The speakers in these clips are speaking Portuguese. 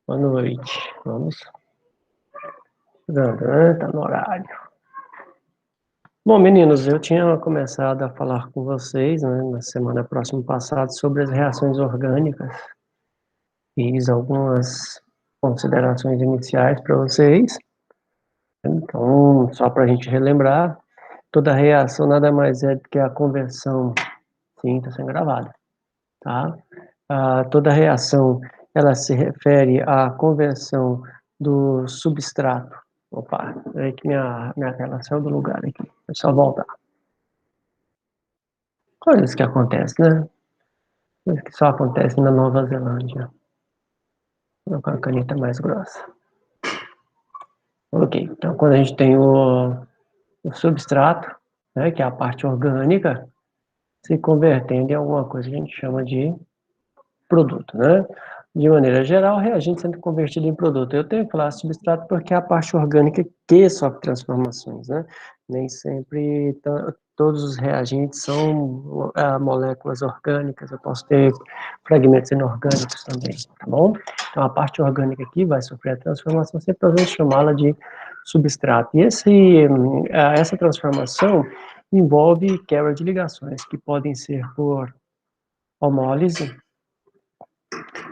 Boa noite. Vamos chegando, né? Tá no horário. Bom, meninos, eu tinha começado a falar com vocês, né, na semana próxima passada sobre as reações orgânicas. Fiz algumas considerações iniciais para vocês. Então, só para a gente relembrar, toda reação nada mais é do que a conversão. Sim, está sendo gravado, tá? Toda reação, ela se refere à conversão do substrato. Opa, é que minha tela saiu do lugar aqui. É só voltar. Coisas que acontecem, né? Coisas que só acontecem na Nova Zelândia. Vou com a caneta mais grossa. Ok, então quando a gente tem o substrato, né, que é a parte orgânica, se convertendo em alguma coisa que a gente chama de produto, né? De maneira geral, o reagente sendo convertido em produto. Eu tenho que falar substrato porque é a parte orgânica que sofre transformações, né? Nem sempre todos os reagentes são moléculas orgânicas, eu posso ter fragmentos inorgânicos também, tá bom? Então, a parte orgânica aqui vai sofrer a transformação, sempre nós vamos chamá-la de substrato. E essa transformação envolve quebra de ligações, que podem ser por homólise,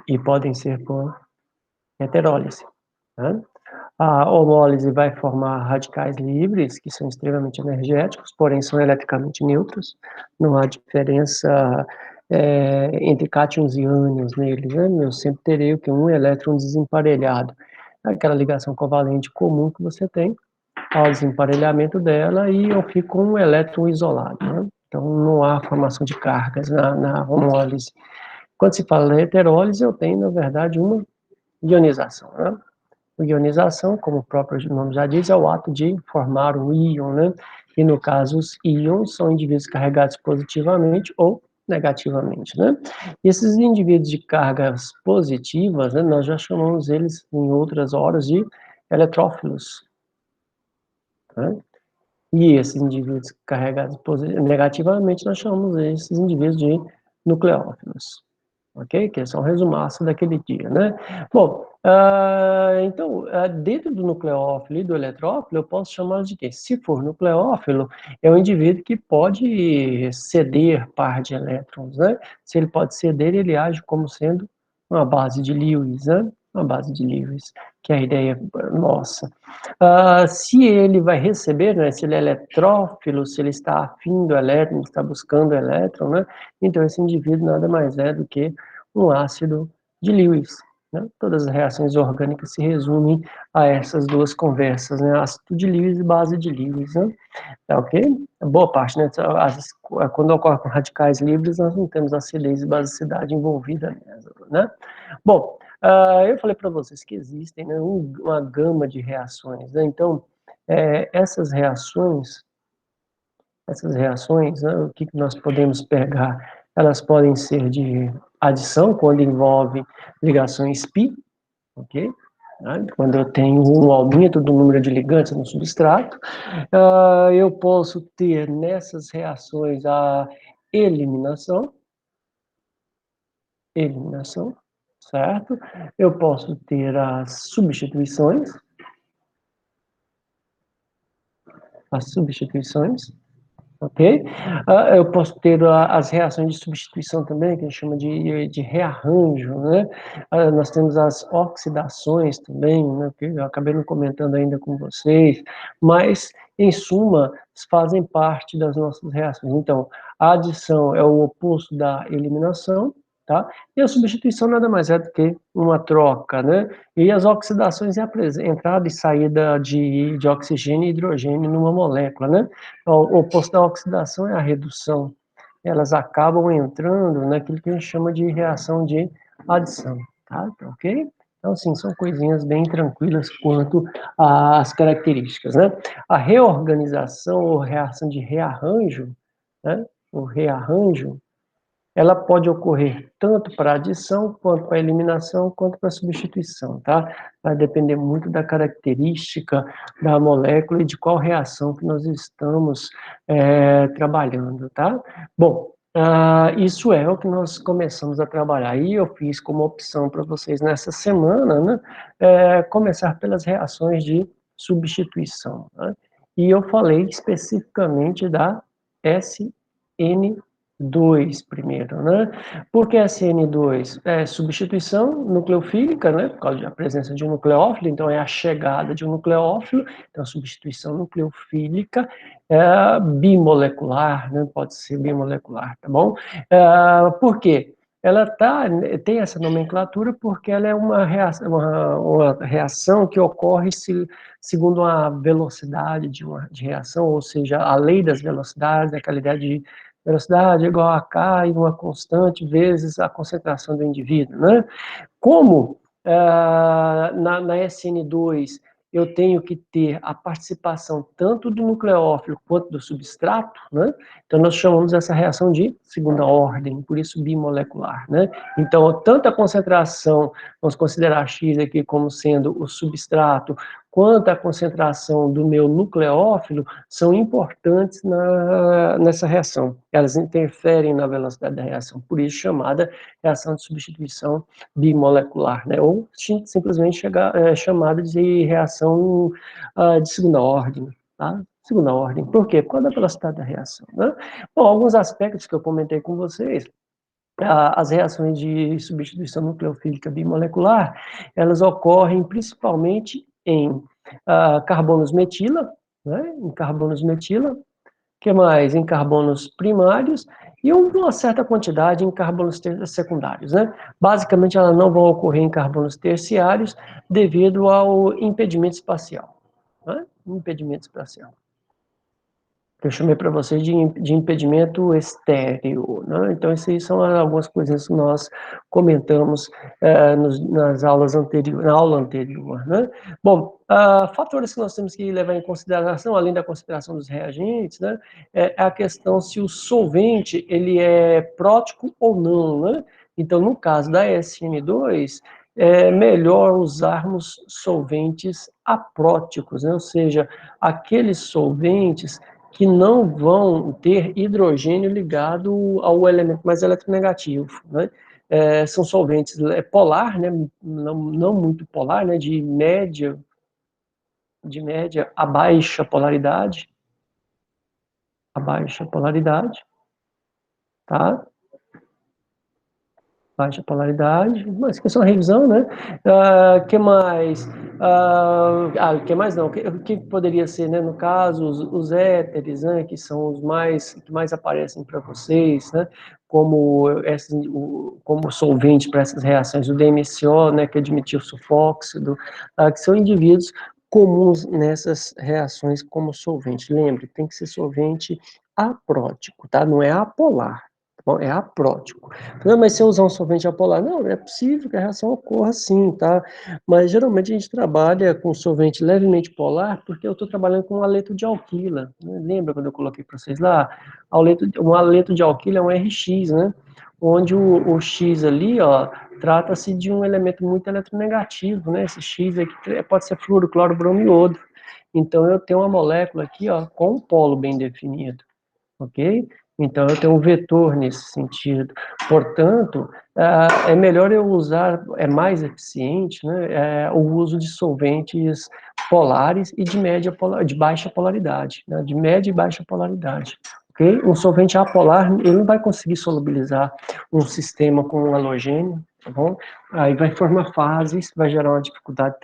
e podem ser por heterólise. Né? A homólise vai formar radicais livres, que são extremamente energéticos, porém são eletricamente neutros. Não há diferença entre cátions e ânions neles. Né? Eu sempre terei o que um elétron desemparelhado. Aquela ligação covalente comum que você tem ao desemparelhamento dela e eu fico com um elétron isolado. Né? Então não há formação de cargas na homólise. Quando se fala de heterólise, eu tenho, na verdade, uma ionização. Né? A ionização, como o próprio nome já diz, é o ato de formar um íon, né? E, no caso, os íons são indivíduos carregados positivamente ou negativamente, né? E esses indivíduos de cargas positivas, né, nós já chamamos eles, em outras horas, de eletrófilos. Né? E esses indivíduos carregados negativamente, nós chamamos esses indivíduos de nucleófilos. Ok? Que esse é um resumaço daquele dia, né? Bom, então, dentro do nucleófilo e do eletrófilo, eu posso chamar de quê? Se for nucleófilo, é um indivíduo que pode ceder par de elétrons, né? Se ele pode ceder, ele age como sendo uma base de Lewis, né? Uma base de Lewis, que é a ideia nossa. Se ele vai receber, né? Se ele é eletrófilo, se ele está afim do elétron, está buscando o elétron, né? Então, esse indivíduo nada mais é do que um ácido de Lewis. Né? Todas as reações orgânicas se resumem a essas duas conversas, né? Ácido de Lewis e base de Lewis. Né? Tá ok? Boa parte, né? Quando ocorre com radicais livres, nós não temos acidez e basicidade envolvida mesmo, né? Bom, eu falei para vocês que existem, né, uma gama de reações, né? Então, essas reações, né, o que nós podemos pegar? Elas podem ser de adição, quando envolve ligações pi, ok? Quando eu tenho um aumento do número de ligantes no substrato, eu posso ter nessas reações a eliminação, certo? Eu posso ter as substituições, ok? Eu posso ter as reações de substituição também, que a gente chama de rearranjo, né? Nós temos as oxidações também, né, que eu acabei não comentando ainda com vocês, mas, em suma, fazem parte das nossas reações. Então, a adição é o oposto da eliminação, tá? E a substituição nada mais é do que uma troca, né? E as oxidações é a entrada e saída de oxigênio e hidrogênio numa molécula, né? O oposto da oxidação é a redução. Elas acabam entrando naquilo que a gente chama de reação de adição, tá? Ok? Então, sim, são coisinhas bem tranquilas quanto às características, né? A reorganização ou reação de rearranjo, né? O rearranjo, ela pode ocorrer tanto para adição, quanto para eliminação, quanto para substituição, tá? Vai depender muito da característica da molécula e de qual reação que nós estamos trabalhando, tá? Bom, Isso é o que nós começamos a trabalhar, e eu fiz como opção para vocês nessa semana, né, começar pelas reações de substituição, né? E eu falei especificamente da SN2 primeiro, né? Por que SN2? É substituição nucleofílica, né, por causa da presença de um nucleófilo, então é a chegada de um nucleófilo, então substituição nucleofílica, bimolecular, né? Pode ser bimolecular, tá bom? Por quê? Tem essa nomenclatura porque ela é uma reação que ocorre segundo a velocidade de reação, ou seja, a lei das velocidades, aquela ideia de velocidade igual a K e uma constante vezes a concentração do indivíduo, né? Como na SN2 eu tenho que ter a participação tanto do nucleófilo quanto do substrato, né? Então nós chamamos essa reação de segunda ordem, por isso bimolecular, né? Então, tanto a concentração, vamos considerar X aqui como sendo o substrato, quanto a concentração do meu nucleófilo são importantes nessa reação. Elas interferem na velocidade da reação, por isso chamada reação de substituição bimolecular, né? Ou simplesmente chamada de reação de segunda ordem, tá? Segunda ordem. Por quê? Por causa da velocidade da reação, né? Bom, alguns aspectos que eu comentei com vocês, as reações de substituição nucleofílica bimolecular, elas ocorrem principalmente em carbonos metila, né? Em carbonos metila, que mais? Em carbonos primários e uma certa quantidade em carbonos secundários, né? Basicamente, elas não vão ocorrer em carbonos terciários devido ao impedimento espacial, né? Impedimento espacial. Eu chamei para vocês de impedimento estéreo, né? Então, essas são algumas coisas que nós comentamos nas aulas anteriores, na aula anterior, né? Bom, fatores que nós temos que levar em consideração, além da consideração dos reagentes, né? É a questão se o solvente, ele é prótico ou não, né? Então, no caso da SN2, é melhor usarmos solventes apróticos, né? Ou seja, aqueles solventes que não vão ter hidrogênio ligado ao elemento mais eletronegativo, né? São solventes polar, né? Não muito polar, né? De média a baixa polaridade, tá? Baixa polaridade, mas que é só uma revisão, né? Que mais? Que mais não? Que poderia ser, né? No caso, os éteres, né? Que são os que mais aparecem para vocês, né? Como solvente para essas reações, o DMSO, né? Que é dimetilsulfóxido, que são indivíduos comuns nessas reações como solvente. Lembre, tem que ser solvente aprótico, tá? Não é apolar. Bom, é aprótico. Não, mas se eu usar um solvente apolar, não, é possível que a reação ocorra sim, tá? Mas geralmente a gente trabalha com solvente levemente polar porque eu estou trabalhando com um aleto de alquila, né? Lembra quando eu coloquei para vocês lá? Um aleto de alquila é um RX, né? Onde o X ali, ó, trata-se de um elemento muito eletronegativo, né? Esse X aqui pode ser fluoro, cloro, bromo e iodo. Então eu tenho uma molécula aqui, ó, com um polo bem definido, ok? Então, eu tenho um vetor nesse sentido. Portanto, é melhor eu usar, é mais eficiente, né, o uso de solventes polares e de baixa polaridade, né, de média e baixa polaridade. Okay? Um solvente apolar, ele não vai conseguir solubilizar um sistema com um halogênio, tá bom? Aí vai formar fases, vai gerar uma dificuldade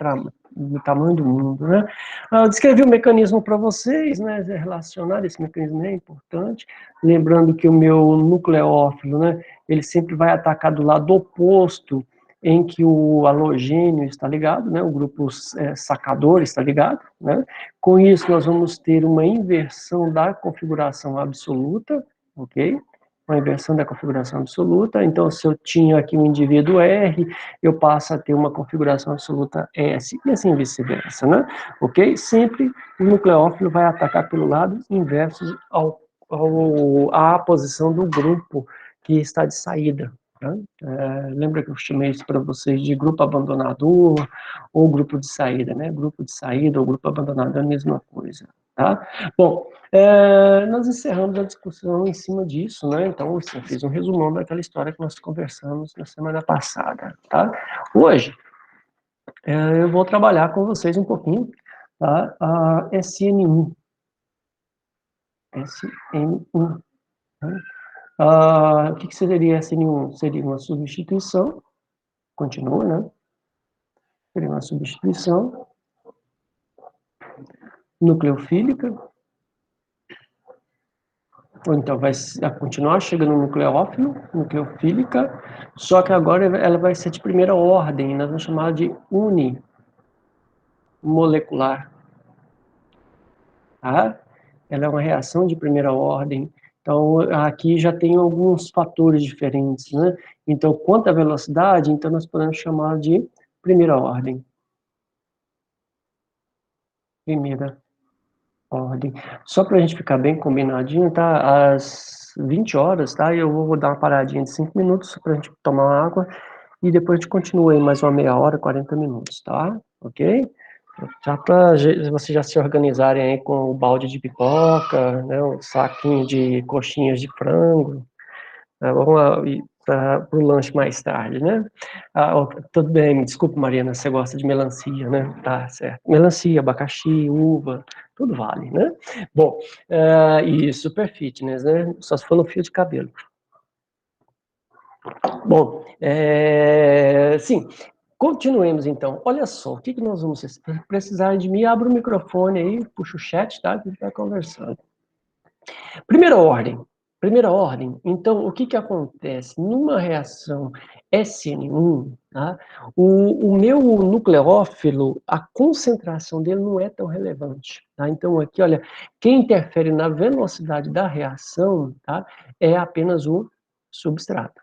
do tamanho do mundo, né? Eu descrevi o mecanismo para vocês, né, relacionar esse mecanismo é importante, lembrando que o meu nucleófilo, né, ele sempre vai atacar do lado oposto em que o halogênio está ligado, né, o grupo sacador está ligado, né. Com isso nós vamos ter uma inversão da configuração absoluta, ok? Uma inversão da configuração absoluta, então se eu tinha aqui um indivíduo R, eu passo a ter uma configuração absoluta S, e assim vice-versa, né? Ok? Sempre o nucleófilo vai atacar pelo lado inverso à posição do grupo que está de saída. Tá? Lembra que eu chamei isso para vocês de grupo abandonador ou grupo de saída, né? Grupo de saída ou grupo abandonador é a mesma coisa. Tá? Bom, nós encerramos a discussão em cima disso, né? Então, assim, eu fiz um resumão daquela história que nós conversamos na semana passada, tá? Hoje, eu vou trabalhar com vocês um pouquinho, tá? A SN1. SN1. Né? O que seria SN1? Seria uma substituição, continua, né? Seria uma substituição nucleofílica, ou então vai continuar chegando no nucleófilo, nucleofílica, só que agora ela vai ser de primeira ordem, nós vamos chamar de unimolecular, tá? Ela é uma reação de primeira ordem, então aqui já tem alguns fatores diferentes, né? Então, quanto à velocidade, então nós podemos chamar de primeira ordem. Primeira ordem. Só para a gente ficar bem combinadinho, tá? Às 20 horas, tá? Eu vou dar uma paradinha de 5 minutos para a gente tomar uma água e depois a gente continua aí mais uma meia hora, 40 minutos, tá? Ok? Já para vocês já se organizarem aí com o balde de pipoca, né? O saquinho de coxinhas de frango, tá? Vamos lá, para o lanche mais tarde, né? Tudo bem, me desculpe, Mariana, você gosta de melancia, né? Tá, certo. Melancia, abacaxi, uva, tudo vale, né? Bom, e super fitness, né? Só se for no fio de cabelo. Bom, sim, continuemos então. Olha só, o que nós vamos precisar de mim? Abra o microfone aí, puxa o chat, tá? Que a gente vai conversando. Primeira ordem. Primeira ordem. Então, o que acontece? Numa reação SN1, tá? O meu nucleófilo, a concentração dele não é tão relevante. Tá? Então, aqui, olha, quem interfere na velocidade da reação, tá? É apenas o substrato.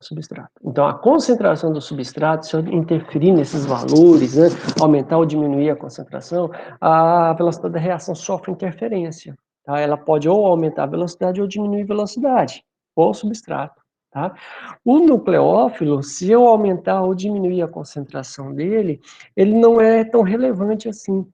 Substrato. Então, a concentração do substrato, se eu interferir nesses valores, né, aumentar ou diminuir a concentração, a velocidade da reação sofre interferência. Tá? Ela pode ou aumentar a velocidade ou diminuir a velocidade, ou o substrato. Tá? O nucleófilo, se eu aumentar ou diminuir a concentração dele, ele não é tão relevante assim.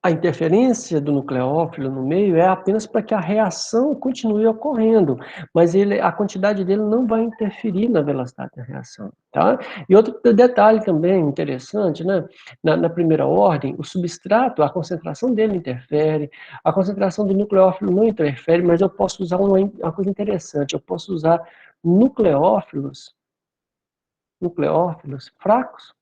A interferência do nucleófilo no meio é apenas para que a reação continue ocorrendo, mas a quantidade dele não vai interferir na velocidade da reação, tá? E outro detalhe também interessante, né? Na primeira ordem, o substrato, a concentração dele interfere, a concentração do nucleófilo não interfere, mas eu posso usar uma coisa interessante, eu posso usar nucleófilos fracos.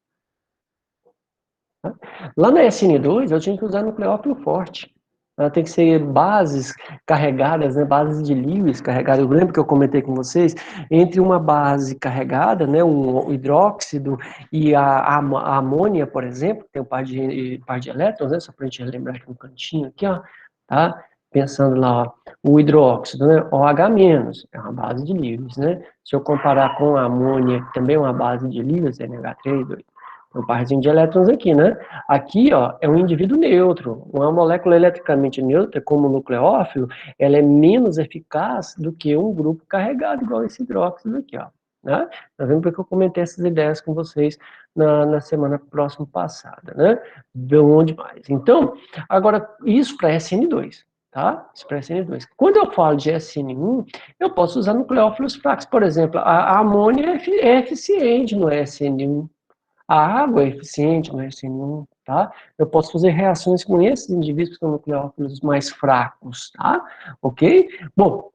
Lá na SN2, eu tinha que usar nucleófilo forte. Ela tem que ser bases carregadas, né, bases de Lewis carregadas. Eu lembro que eu comentei com vocês, entre uma base carregada, né, um hidróxido, e a amônia, por exemplo, tem um par de elétrons, né, só para a gente lembrar aqui no cantinho, aqui, ó, tá? Pensando lá, ó, o hidróxido, né, OH-, é uma base de Lewis, né? Se eu comparar com a amônia, que também é uma base de Lewis, NH3, um parzinho de elétrons aqui, né? Aqui, ó, é um indivíduo neutro. Uma molécula eletricamente neutra, como o nucleófilo, ela é menos eficaz do que um grupo carregado, igual esse hidróxido aqui, ó. Né? Tá vendo porque eu comentei essas ideias com vocês na semana próxima passada, né? Bom demais. Então, agora, isso para SN2, tá? Isso para SN2. Quando eu falo de SN1, eu posso usar nucleófilos fracos. Por exemplo, a amônia é eficiente no SN1. A água é eficiente no SN1, tá? Eu posso fazer reações com esses indivíduos que são nucleófilos mais fracos, tá? Ok? Bom,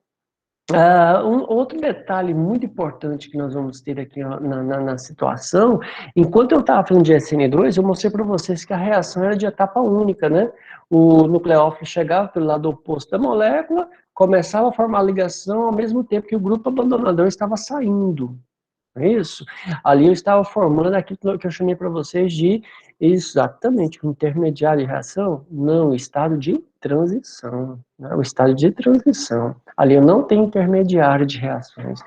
outro detalhe muito importante que nós vamos ter aqui ó, na situação, enquanto eu estava falando de SN2, eu mostrei para vocês que a reação era de etapa única, né? O nucleófilo chegava pelo lado oposto da molécula, começava a formar ligação ao mesmo tempo que o grupo abandonador estava saindo, é isso? Ali eu estava formando aquilo que eu chamei para vocês de exatamente o intermediário de reação, não, o estado de transição, né? O estado de transição. Ali eu não tenho intermediário de reações.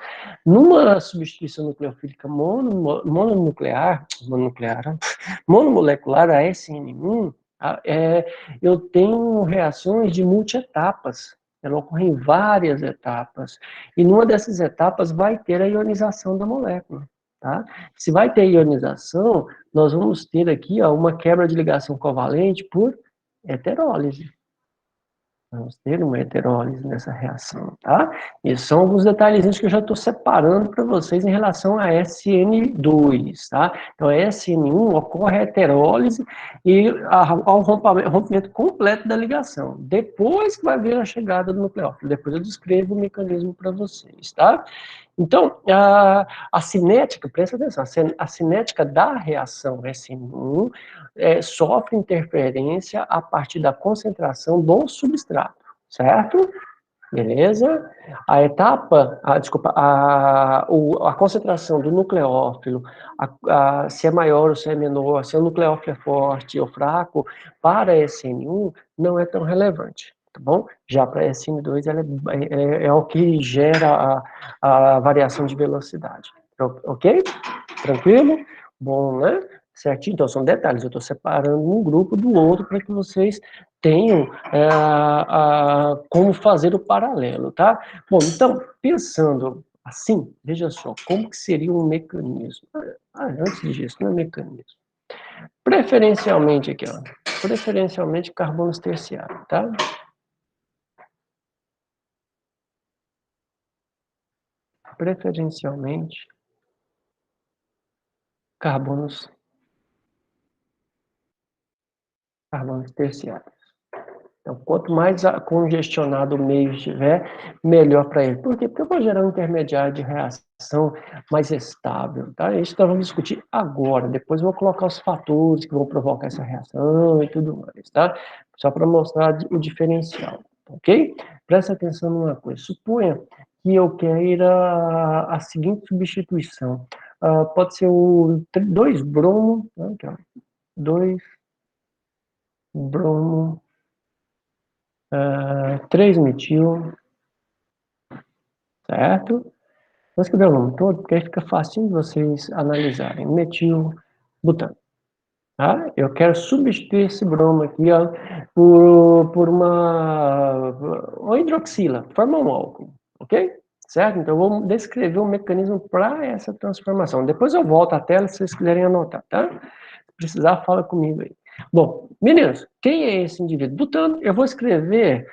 Numa substituição nucleofílica monomolecular, a SN1, eu tenho reações de multietapas. Ela ocorre em várias etapas. E numa dessas etapas vai ter a ionização da molécula. tá? Se vai ter ionização, nós vamos ter aqui, ó, uma quebra de ligação covalente por heterólise. Vamos ter uma heterólise nessa reação, tá? E são alguns detalhezinhos que eu já estou separando para vocês em relação a SN2, tá? Então, a SN1 ocorre a heterólise e ao rompimento completo da ligação. Depois que vai vir a chegada do nucleófilo. Depois eu descrevo o mecanismo para vocês, tá? Então, a cinética, presta atenção, a cinética da reação SN1 sofre interferência a partir da concentração do substrato, certo? Beleza? A etapa, a concentração do nucleófilo, se é maior ou se é menor, se o nucleófilo é forte ou fraco, para SN1 não é tão relevante, tá bom? Já para SN2 ela é o que gera a variação de velocidade, ok? Tranquilo? Bom, né? Certinho? Então, são detalhes. Eu estou separando um grupo do outro para que vocês tenham como fazer o paralelo, tá? Bom, então, pensando assim, veja só, como que seria um mecanismo? Antes disso, não é mecanismo. Preferencialmente aqui, ó. Preferencialmente carbonos terciários, tá? Preferencialmente carbonos terciários. Então, quanto mais congestionado o meio estiver, melhor para ele. Por quê? Porque eu vou gerar um intermediário de reação mais estável, tá? Isso nós vamos discutir agora. Depois eu vou colocar os fatores que vão provocar essa reação e tudo mais, tá? Só para mostrar o diferencial, ok? Presta atenção numa coisa. Suponha que eu queira a seguinte substituição. Pode ser o 2-bromo, né? 2-bromo, 3-metil, certo? Vou escrever o nome todo, porque aí fica fácil de vocês analisarem. Metil, butano. Tá? Eu quero substituir esse bromo aqui, ó, por uma hidroxila, formar um álcool, ok? Certo? Então, eu vou descrever um mecanismo para essa transformação. Depois eu volto à tela se vocês quiserem anotar, tá? Se precisar, fala comigo aí. Bom, meninos, quem é esse indivíduo? Butano, eu vou escrever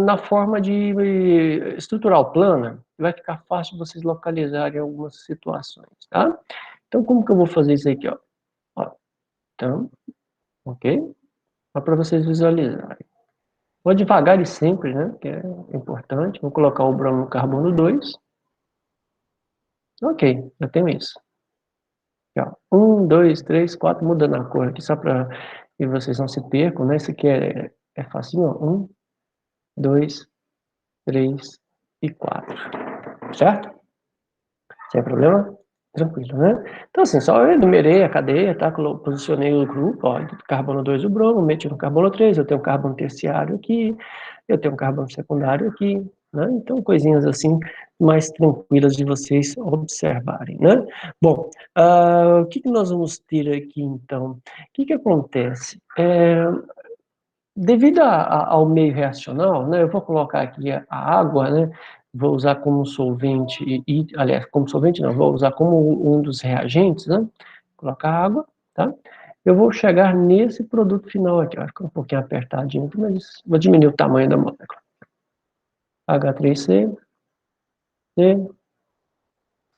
na forma de estrutural plana, vai ficar fácil vocês localizarem algumas situações, tá? Então, como que eu vou fazer isso aqui, ó? Então, ok? Só para vocês visualizarem. Vou devagar e sempre, né? Que é importante. Vou colocar o bromo no carbono 2. Ok, já tenho isso. Aqui, ó. 1, 2, 3, 4, mudando a cor aqui, só para que vocês não se percam, né? Isso aqui é facinho, ó. 1, 2, 3 e 4. Certo? Sem problema? Tranquilo, né? Então, assim, só eu enumerei a cadeia, tá? Posicionei o grupo, ó, carbono 2 o bromo, meti no carbono 3, eu tenho um carbono terciário aqui, eu tenho um carbono secundário aqui, né? Então, coisinhas assim, mais tranquilas de vocês observarem, né? Bom, o que nós vamos ter aqui, então? O que acontece? Devido ao meio reacional, né, eu vou colocar aqui a água, né, vou usar como solvente, aliás, como solvente não, vou usar como um dos reagentes, né, colocar água, tá? Eu vou chegar nesse produto final aqui, ó, fica um pouquinho apertadinho aqui, mas vou diminuir o tamanho da molécula. H3C, C,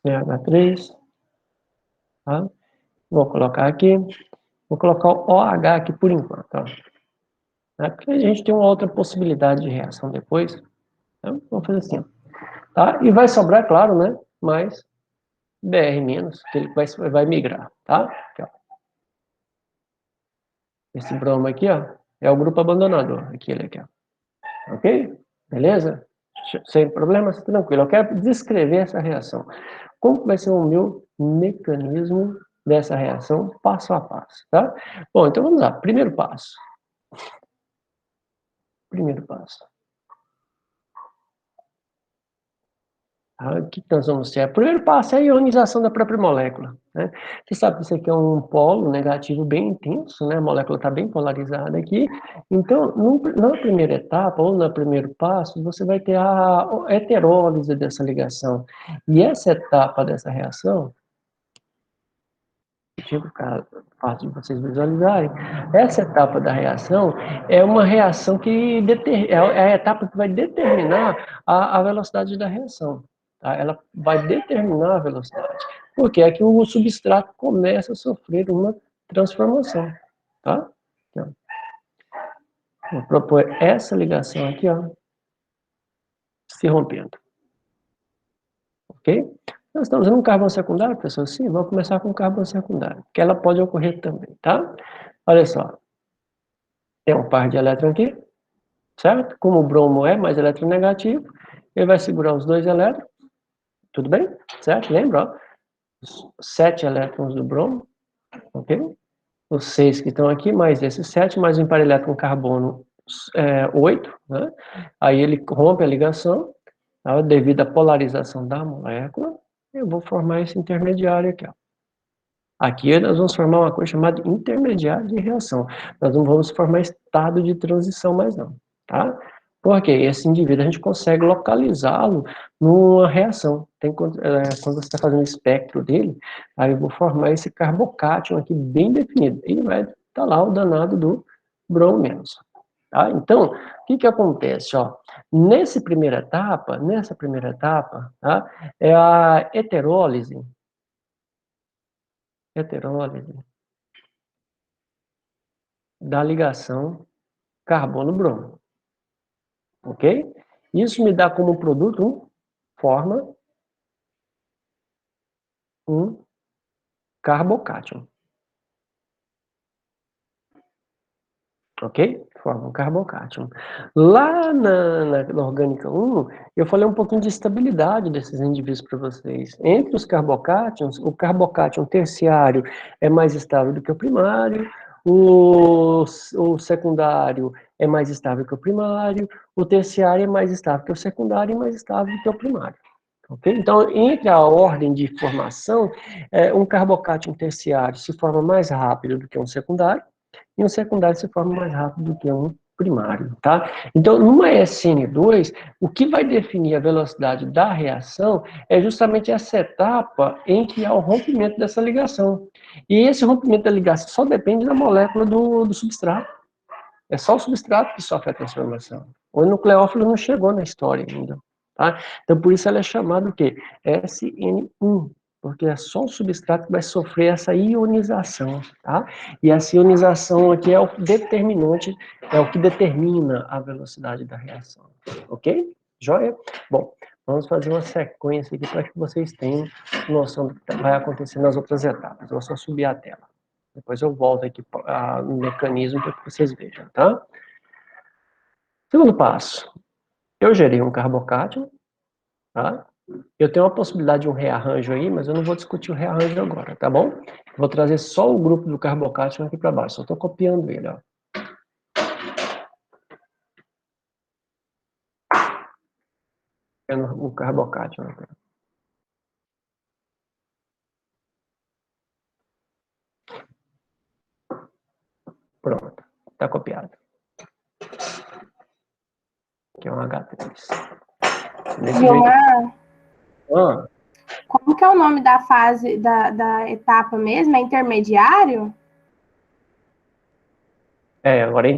CH3, tá? Vou colocar aqui, vou colocar o OH aqui por enquanto, ó, né, porque a gente tem uma outra possibilidade de reação depois, então, vamos fazer assim, ó. Tá? E vai sobrar, claro, né? Mais BR-, que ele vai migrar, tá? Aqui, ó. Esse bromo aqui, ó, é o grupo abandonador, aquele aqui, ó. Ok? Beleza? Sem problemas? Tranquilo. Eu quero descrever essa reação. Como que vai ser o meu mecanismo dessa reação, passo a passo, tá? Bom, então vamos lá. Primeiro passo. Primeiro passo. O que nós vamos ter? O primeiro passo é a ionização da própria molécula, né? Você sabe que isso aqui é um polo negativo bem intenso, né? A molécula está bem polarizada aqui. Então, na primeira etapa, ou no primeiro passo, você vai ter a heterólise dessa ligação. E essa etapa dessa reação negativo, fica fácil de vocês visualizarem. Essa etapa da reação é uma reação que é a etapa que vai determinar a velocidade da reação. Tá? Ela vai determinar a velocidade. Porque é que o substrato começa a sofrer uma transformação. Tá? Então, vou propor essa ligação aqui, ó, se rompendo. Ok? Nós estamos usando um carbono secundário, pessoal? Sim, vamos começar com carbono secundário, que ela pode ocorrer também, tá? Olha só, tem um par de elétrons aqui, certo? Como o bromo é mais eletronegativo, ele vai segurar os 2 elétrons, tudo bem? Certo? Lembra, ó? Os 7 elétrons do bromo, ok? Os 6 que estão aqui, mais esses 7, mais um par elétron carbono 8, né? Aí ele rompe a ligação, tá? Devido à polarização da molécula, eu vou formar esse intermediário aqui, ó. Aqui nós vamos formar uma coisa chamada intermediário de reação. Nós não vamos formar estado de transição mais não, tá? Porque esse indivíduo a gente consegue localizá-lo numa reação. Quando você está fazendo o espectro dele, aí eu vou formar esse carbocátion aqui bem definido. E vai estar lá o danado do bromo menos. Tá? Então, o que acontece? Ó, nessa primeira etapa, tá? É a heterólise da ligação carbono-bromo, ok? Isso me dá como produto, forma um carbocátion, ok? Forma um carbocátion. Lá na orgânica 1, eu falei um pouquinho de estabilidade desses indivíduos para vocês. Entre os carbocátions, o carbocátion terciário é mais estável do que o primário, o secundário é mais estável que o primário, o terciário é mais estável que o secundário e mais estável que o primário. Okay? Então, entre a ordem de formação, um carbocátion terciário se forma mais rápido do que um secundário, e um secundário se forma mais rápido do que um primário, tá? Então, numa SN2, o que vai definir a velocidade da reação é justamente essa etapa em que há o rompimento dessa ligação. E esse rompimento da ligação só depende da molécula do substrato. É só o substrato que sofre a transformação. O nucleófilo não chegou na história ainda. Tá? Então, por isso ela é chamada o quê? SN1, porque é só o substrato que vai sofrer essa ionização. Tá? E essa ionização aqui é o determinante, é o que determina a velocidade da reação. Ok? Joia? Bom, vamos fazer uma sequência aqui para que vocês tenham noção do que vai acontecer nas outras etapas. Eu vou só subir a tela. Depois eu volto aqui no mecanismo para que vocês vejam, tá? Segundo passo, eu gerei um carbocátion, tá? Eu tenho a possibilidade de um rearranjo aí, mas eu não vou discutir o rearranjo agora, tá bom? Vou trazer só o grupo do carbocátion aqui para baixo, só estou copiando ele, ó. O carbocátion aqui. Pronto, tá copiado. Aqui é um H3. Gilmar, Ah, como que é o nome da fase, da etapa mesmo? É intermediário? agora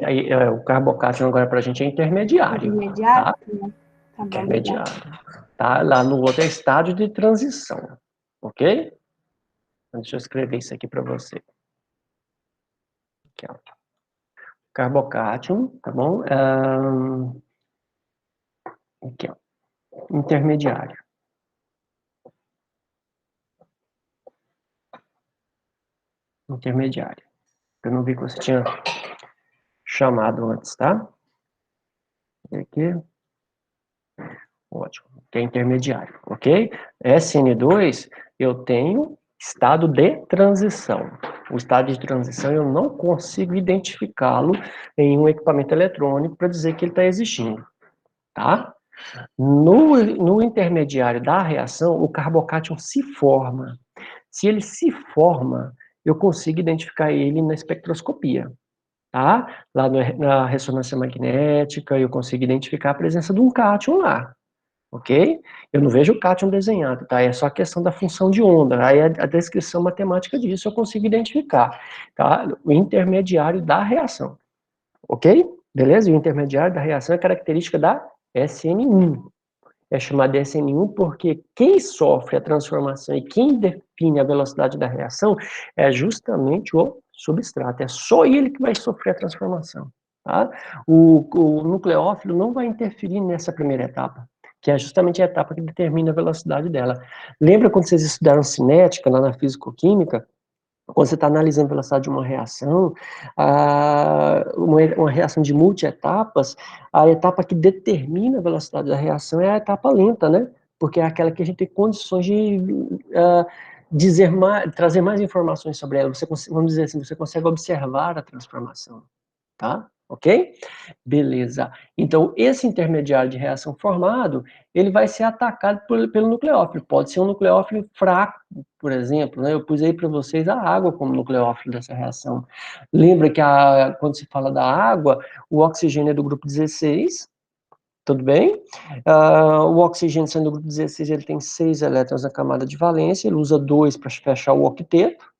o carbocátion agora para a gente é intermediário, Intermediário? tá? Tá bom, Intermediário. obrigada. Tá? Lá no outro é estágio de transição, ok? Deixa eu escrever isso aqui para você. Aqui, ó. Carbocátion, tá bom? Aqui, ó. Intermediário. Intermediário. Eu não vi que você tinha chamado antes, tá? Aqui. Ótimo. Que é intermediário, ok? SN2, eu tenho estado de transição. O estado de transição eu não consigo identificá-lo em um equipamento eletrônico para dizer que ele está existindo, tá? No intermediário da reação, o carbocátion se forma. Se ele se forma, eu consigo identificar ele na espectroscopia, tá? Lá na ressonância magnética, eu consigo identificar a presença de um cátion lá, ok? Eu não vejo o cátion desenhado, tá? É só a questão da função de onda. Aí a descrição matemática disso eu consigo identificar, tá? O intermediário da reação, ok? Beleza? E o intermediário da reação é característica da SN1. É chamada de SN1 porque quem sofre a transformação e quem define a velocidade da reação é justamente o substrato. É só ele que vai sofrer a transformação. Tá? O nucleófilo não vai interferir nessa primeira etapa, que é justamente a etapa que determina a velocidade dela. Lembra quando vocês estudaram cinética lá na físico-química? Quando você está analisando a velocidade de uma reação, uma reação de multi-etapas, a etapa que determina a velocidade da reação é a etapa lenta, né? Porque é aquela que a gente tem condições de trazer mais informações sobre ela. Vamos dizer assim, você consegue observar a transformação, tá? Ok? Beleza. Então, esse intermediário de reação formado, ele vai ser atacado pelo nucleófilo. Pode ser um nucleófilo fraco, por exemplo, né? Eu pus aí para vocês a água como nucleófilo dessa reação. Lembra que quando se fala da água, o oxigênio é do grupo 16, tudo bem? O oxigênio sendo do grupo 16, ele tem 6 elétrons na camada de valência, ele usa 2 para fechar o octeto,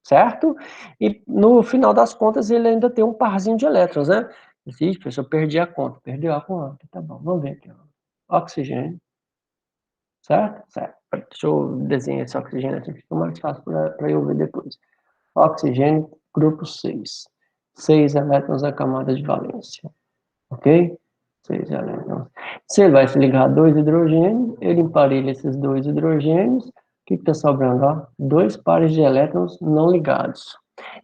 certo? E no final das contas ele ainda tem um parzinho de elétrons, né? Ixi, professor, eu perdi a conta. Perdeu a conta? Tá bom, vamos ver aqui. Ó. Oxigênio, certo? Certo. Deixa eu desenhar esse oxigênio aqui, fica mais fácil para eu ver depois. Oxigênio, grupo 6. 6 elétrons na camada de valência. Ok? 6 elétrons. Se ele vai se ligar a 2 hidrogênios, ele emparelha esses 2 hidrogênios. O que está sobrando? Ó? 2 pares de elétrons não ligados.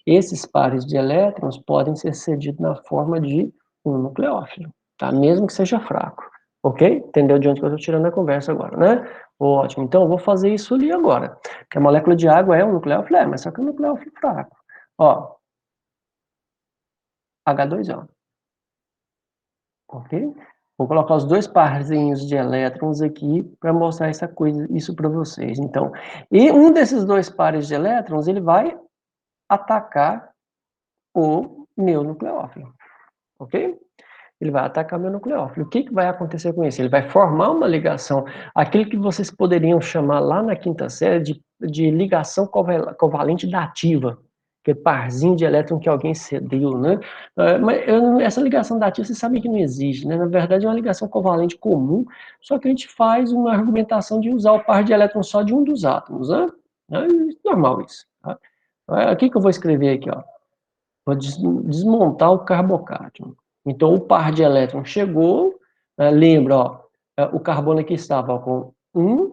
Esses pares de elétrons podem ser cedidos na forma de um nucleófilo, tá? Mesmo que seja fraco, ok? Entendeu de onde que eu estou tirando a conversa agora, né? Ótimo, então eu vou fazer isso ali agora. Que a molécula de água é um nucleófilo? É, mas só que é um nucleófilo fraco. Ó, H2O, ok? Vou colocar os 2 parzinhos de elétrons aqui para mostrar isso para vocês. Então, e um desses 2 pares de elétrons, ele vai atacar o meu nucleófilo, ok? Ele vai atacar o meu nucleófilo. O que, que vai acontecer com isso? Ele vai formar uma ligação, aquilo que vocês poderiam chamar lá na quinta série de ligação covalente dativa, aquele parzinho de elétron que alguém cedeu, né? Mas essa ligação dativa, vocês sabem que não existe, né? Na verdade, é uma ligação covalente comum, só que a gente faz uma argumentação de usar o par de elétrons só de um dos átomos, né? É normal isso, tá? O que, que eu vou escrever aqui, ó? Vou desmontar o carbocátio. Então, o par de elétrons chegou, lembra, ó, o carbono aqui estava ó, com 1,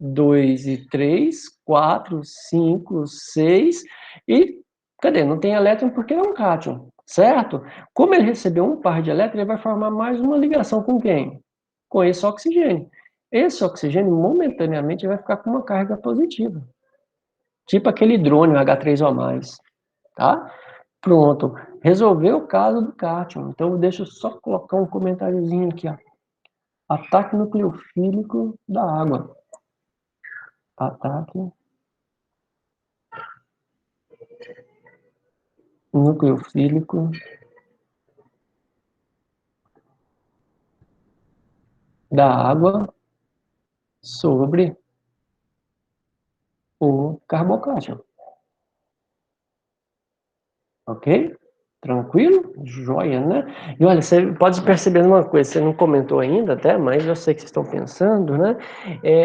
2 e 3, 4, 5, 6, e cadê? Não tem elétron porque é um cátion, certo? Como ele recebeu um par de elétrons, ele vai formar mais uma ligação com quem? Com esse oxigênio. Esse oxigênio, momentaneamente, vai ficar com uma carga positiva. Tipo aquele hidrônio H3O+, tá? Pronto, resolveu o caso do cátion. Então, deixa eu só colocar um comentáriozinho aqui, ó. Ataque nucleofílico da água. Ataque nucleofílico da água sobre o carbocátion. Ok? Tranquilo? Joia, né? E olha, você pode perceber uma coisa, você não comentou ainda até, mas eu sei que vocês estão pensando, né?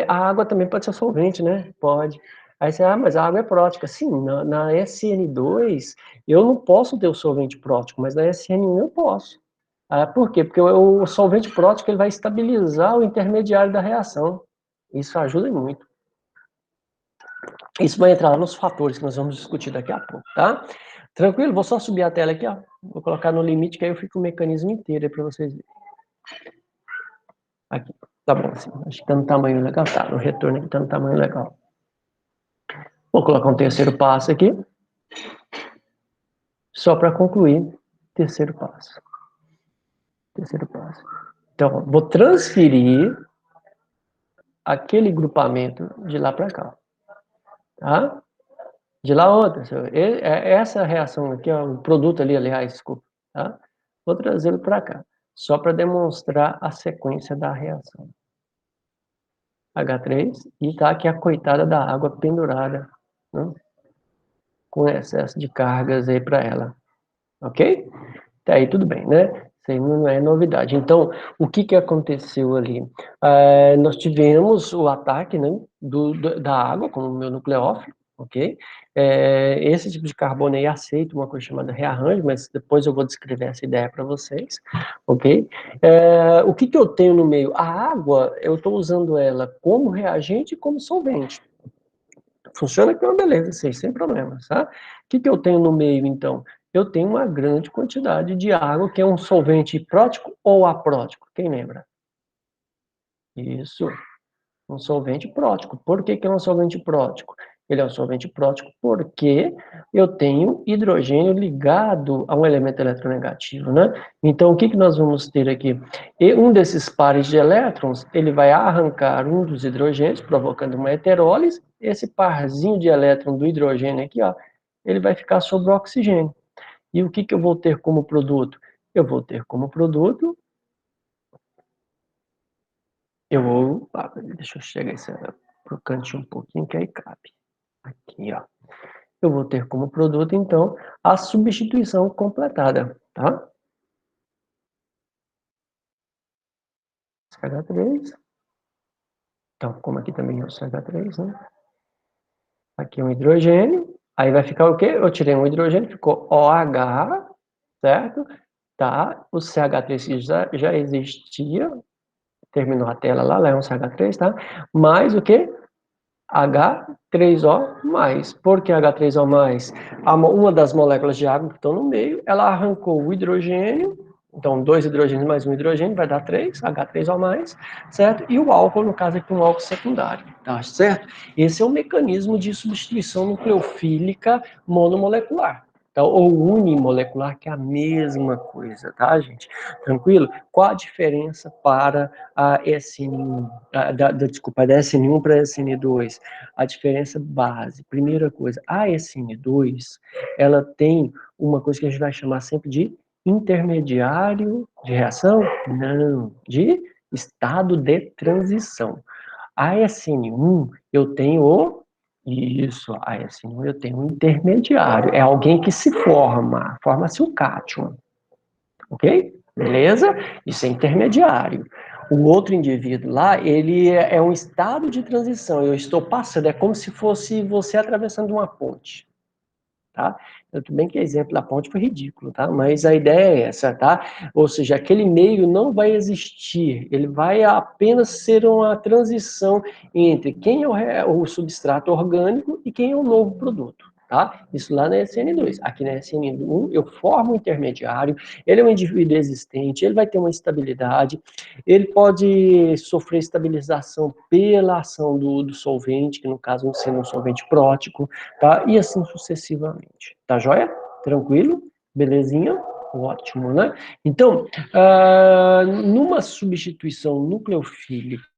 A água também pode ser solvente, né? Pode. Aí você, mas a água é prótica. Sim, na SN2 eu não posso ter o solvente prótico, mas na SN1 eu posso. Por quê? Porque o solvente prótico ele vai estabilizar o intermediário da reação. Isso ajuda muito. Isso vai entrar lá nos fatores que nós vamos discutir daqui a pouco, tá? Tranquilo? Vou só subir a tela aqui, ó. Vou colocar no limite, que aí eu fico o mecanismo inteiro aí para vocês verem. Aqui. Tá bom, assim. Acho que tá no tamanho legal. Tá, no retorno aqui tá no tamanho legal. Vou colocar um terceiro passo aqui. Só para concluir. Terceiro passo. Terceiro passo. Então, vou transferir aquele grupamento de lá para cá. Tá? De lá outra. Essa reação aqui, ó, o produto ali, aliás, desculpa. Tá? Vou trazê-lo para cá. Só para demonstrar a sequência da reação. H3 e tá aqui a coitada da água pendurada, né? Com excesso de cargas aí para ela, ok? Até aí tudo bem, né? Isso aí não é novidade. Então, o que que aconteceu ali? Nós tivemos o ataque, né, da água, como o meu nucleófilo, ok? Esse tipo de carbono aí aceita uma coisa chamada rearranjo, mas depois eu vou descrever essa ideia para vocês, ok? O que que eu tenho no meio? A água, eu estou usando ela como reagente e como solvente. Funciona que é uma beleza, assim, sem problemas, tá? O que que eu tenho no meio, então? Eu tenho uma grande quantidade de água, que é um solvente prótico ou aprótico, quem lembra? Isso, um solvente prótico. Por que que é um solvente prótico? Ele é um solvente prótico porque eu tenho hidrogênio ligado a um elemento eletronegativo, né? Então, o que que nós vamos ter aqui? E um desses pares de elétrons, ele vai arrancar um dos hidrogênios, provocando uma heterólise. Esse parzinho de elétron do hidrogênio aqui, ó, ele vai ficar sobre o oxigênio. E o que que eu vou ter como produto? Eu vou ter como produto, deixa eu chegar para o cantinho um pouquinho, que aí cabe. Aqui, ó. Eu vou ter como produto, então, a substituição completada, tá? CH3. Então, como aqui também é o CH3, né? Aqui é um hidrogênio. Aí vai ficar o quê? Eu tirei um hidrogênio, ficou OH, certo? Tá? O CH3 que já existia, terminou a tela lá é um CH3, tá? Mais o quê? H3O+. Por que H3O+? Uma das moléculas de água que estão no meio, ela arrancou o hidrogênio, então 2 hidrogênios mais um hidrogênio vai dar 3, H3O+, certo? E o álcool, no caso aqui, um álcool secundário, tá certo? Esse é um mecanismo de substituição nucleofílica monomolecular. Tá? Ou unimolecular, que é a mesma coisa, tá, gente? Tranquilo? Qual a diferença para a SN1, desculpa, da SN1 para a SN2? A diferença base, primeira coisa, a SN2, ela tem uma coisa que a gente vai chamar sempre de intermediário de reação? Não, de estado de transição. A SN1, eu tenho isso, a SN1 eu tenho um intermediário, é alguém que se forma-se o cátion, ok? Beleza? Isso é intermediário. O outro indivíduo lá, ele é um estado de transição. Eu estou passando, é como se fosse você atravessando uma ponte, tá? Tudo bem que o exemplo da ponte foi ridículo, tá? Mas a ideia é essa, tá? Ou seja, aquele meio não vai existir, ele vai apenas ser uma transição entre quem é o substrato orgânico e quem é o novo produto. Tá? Isso lá na SN2. Aqui na SN1 eu formo um intermediário, ele é um indivíduo existente, ele vai ter uma estabilidade, ele pode sofrer estabilização pela ação do solvente, que no caso não sendo um solvente prótico, tá? E assim sucessivamente. Tá joia? Tranquilo? Belezinha? Ótimo, né? Então, numa substituição nucleofílica,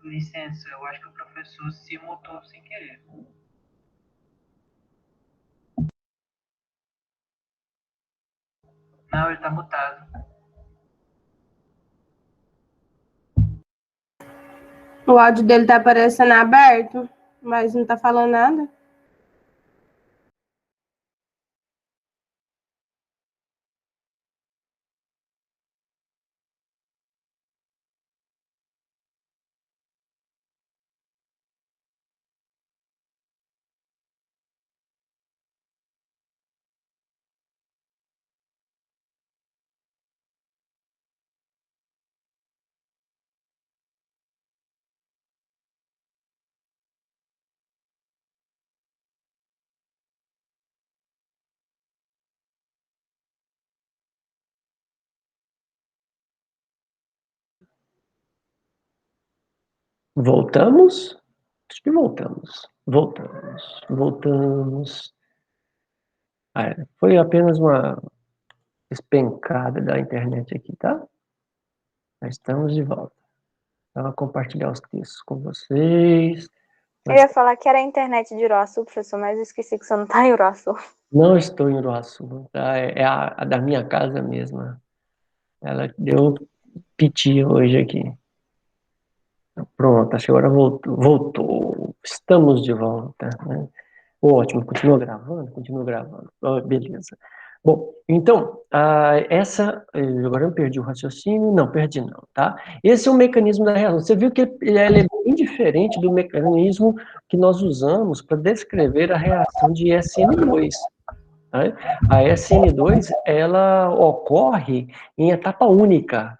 Licença, eu acho que o professor se mutou sem querer. Não, ele tá mutado. O áudio dele tá aparecendo aberto, mas não tá falando nada. Voltamos? Acho que voltamos. Voltamos. Foi apenas uma despencada da internet aqui, tá? Já estamos de volta. Então, vou compartilhar os textos com vocês. Eu ia falar que era a internet de Uruaçu, professor, mas eu esqueci que você não está em Uruaçu. Não estou em Uruaçu, tá? É a da minha casa mesma. Ela deu piti hoje aqui. Pronto, acho que agora voltou. Estamos de volta, né? Ótimo, continua gravando? Continua gravando. Beleza. Bom, então, agora eu perdi o raciocínio. Não, perdi não, tá? Esse é o mecanismo da reação. Você viu que ele é bem diferente do mecanismo que nós usamos para descrever a reação de SN2. Tá? A SN2, ela ocorre em etapa única.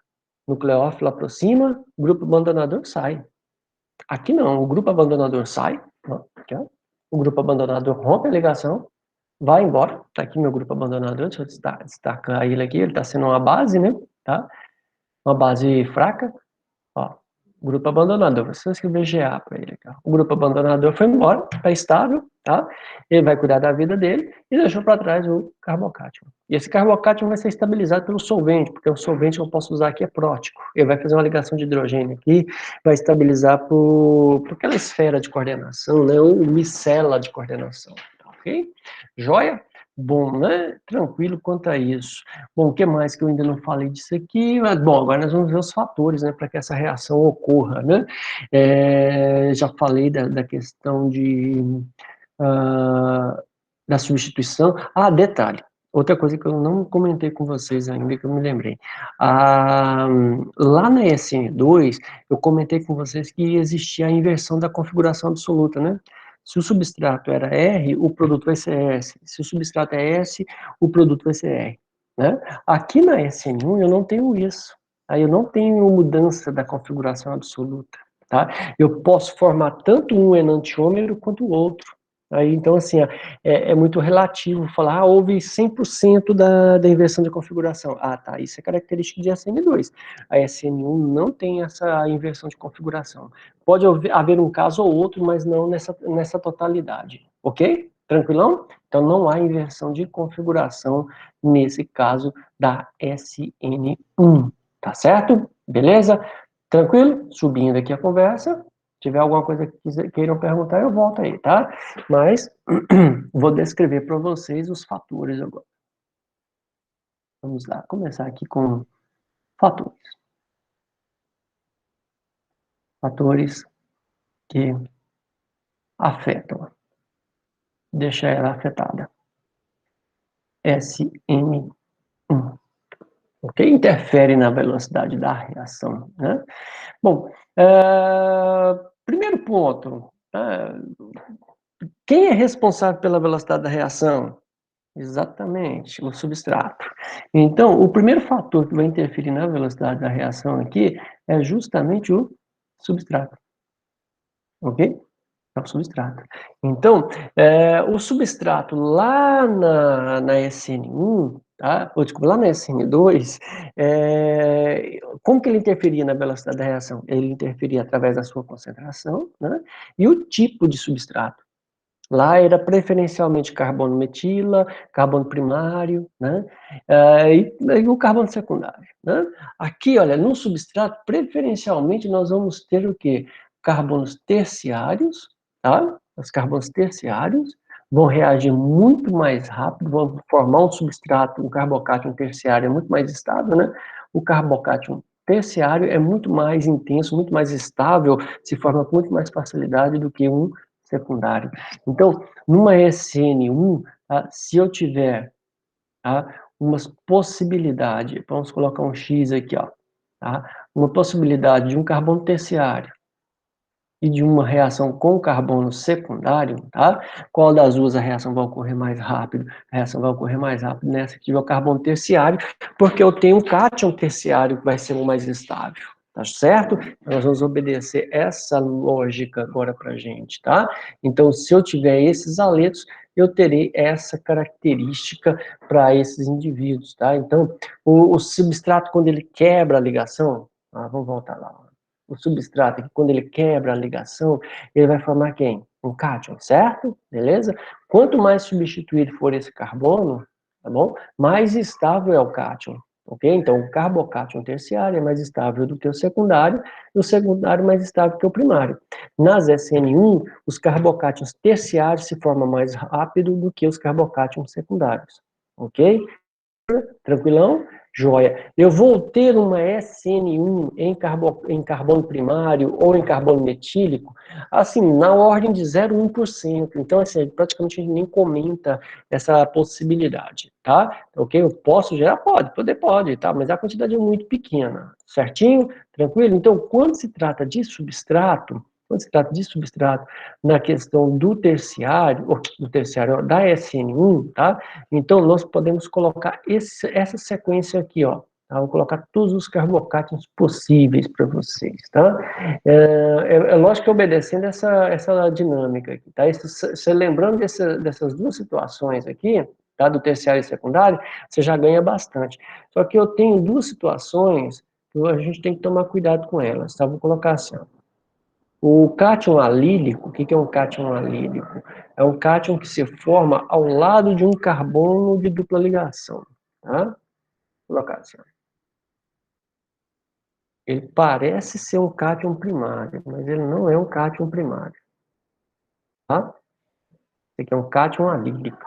Nucleófilo aproxima, grupo abandonador sai. Aqui não, o grupo abandonador sai, aqui, ó. O grupo abandonador rompe a ligação, vai embora. Tá aqui meu grupo abandonador, deixa eu destacar ele aqui, ele está sendo uma base, né? Tá? Uma base fraca. Ó, grupo abandonador, você escrever GA para ele aqui, ó. O grupo abandonador foi embora, está estável, tá? Ele vai cuidar da vida dele e deixou para trás o carbocátion. E esse carbocátion vai ser estabilizado pelo solvente, porque o solvente que eu posso usar aqui é prótico. Ele vai fazer uma ligação de hidrogênio aqui, vai estabilizar por aquela esfera de coordenação, né? Ou micela de coordenação, ok? Joia? Bom, né? Tranquilo quanto a isso. Bom, o que mais que eu ainda não falei disso aqui? Bom, agora nós vamos ver os fatores, né, para que essa reação ocorra, né? Já falei da questão da substituição. Detalhe. Outra coisa que eu não comentei com vocês ainda, que eu me lembrei. Lá na SN2, eu comentei com vocês que existia a inversão da configuração absoluta, né? Se o substrato era R, o produto vai ser S. Se o substrato é S, o produto vai ser R. Né? Aqui na SN1 eu não tenho isso. Aí eu não tenho mudança da configuração absoluta. Tá? Eu posso formar tanto um enantiômero quanto o outro. Aí, então, assim, é muito relativo falar, houve 100% da inversão de configuração. Tá, isso é característico de SN2. A SN1 não tem essa inversão de configuração. Pode haver um caso ou outro, mas não nessa totalidade. Ok? Tranquilão? Então, não há inversão de configuração nesse caso da SN1. Tá certo? Beleza? Tranquilo? Subindo aqui a conversa. Se tiver alguma coisa que queiram perguntar, eu volto aí, tá? Mas vou descrever para vocês os fatores agora. Vamos lá, começar aqui com fatores. Fatores que afetam. Deixa ela afetada. SN1. Ok? Interfere na velocidade da reação, né? Bom, primeiro ponto. Quem é responsável pela velocidade da reação? Exatamente, o substrato. Então, o primeiro fator que vai interferir na velocidade da reação aqui é justamente o substrato. Ok? É o substrato. Então, o substrato lá na SN1, tá? Ou, desculpa, lá na SN2, como que ele interferia na velocidade da reação? Ele interferia através da sua concentração, né? E o tipo de substrato. Lá era preferencialmente carbono metila, carbono primário, né? E o carbono secundário, né? Aqui, olha, no substrato, preferencialmente nós vamos ter o quê? Carbonos terciários, tá? Os carbonos terciários vão reagir muito mais rápido, vão formar um substrato, um carbocátion terciário é muito mais estável, né? O carbocátion terciário é muito mais intenso, muito mais estável, se forma com muito mais facilidade do que um secundário. Então, numa SN1, se eu tiver uma possibilidade, vamos colocar um X aqui, ó, uma possibilidade de um carbono terciário e de uma reação com carbono secundário, tá? Qual das duas a reação vai ocorrer mais rápido? A reação vai ocorrer mais rápido nessa que tiver o carbono terciário, porque eu tenho um cátion terciário que vai ser o mais estável. Tá certo? Nós vamos obedecer essa lógica agora pra gente, tá? Então, se eu tiver esses aletos, eu terei essa característica para esses indivíduos, tá? Então, o substrato, quando ele quebra a ligação, vamos voltar lá. o substrato, que quando ele quebra a ligação, ele vai formar quem? Um cátion, certo? Beleza? Quanto mais substituído for esse carbono, tá bom? Mais estável é o cátion, ok? Então, o carbocátion terciário é mais estável do que o secundário, e o secundário mais estável que o primário. Nas SN1, os carbocátions terciários se formam mais rápido do que os carbocátions secundários, ok? Tranquilão? Joia. Eu vou ter uma SN1 em carbono primário ou em carbono metílico, assim, na ordem de 0,1%. Então, assim, praticamente a gente nem comenta essa possibilidade, tá? Ok? Eu posso gerar? Pode, tá? Mas a quantidade é muito pequena, certinho? Tranquilo? Então, quando se trata de substrato, na questão do terciário, da SN1, tá? Então, nós podemos colocar essa sequência aqui, ó. Tá? Vou colocar todos os carbocátions possíveis para vocês, tá? É lógico que obedecendo essa dinâmica aqui, tá? Lembrando dessas duas situações aqui, tá? Do terciário e secundário, você já ganha bastante. Só que eu tenho duas situações que a gente tem que tomar cuidado com elas, tá? Vou colocar assim, ó. O cátion alílico, o que é um cátion alílico? É um cátion que se forma ao lado de um carbono de dupla ligação, tá? Vou colocar assim. Ele parece ser um cátion primário, mas ele não é um cátion primário, tá? Esse aqui é um cátion alílico.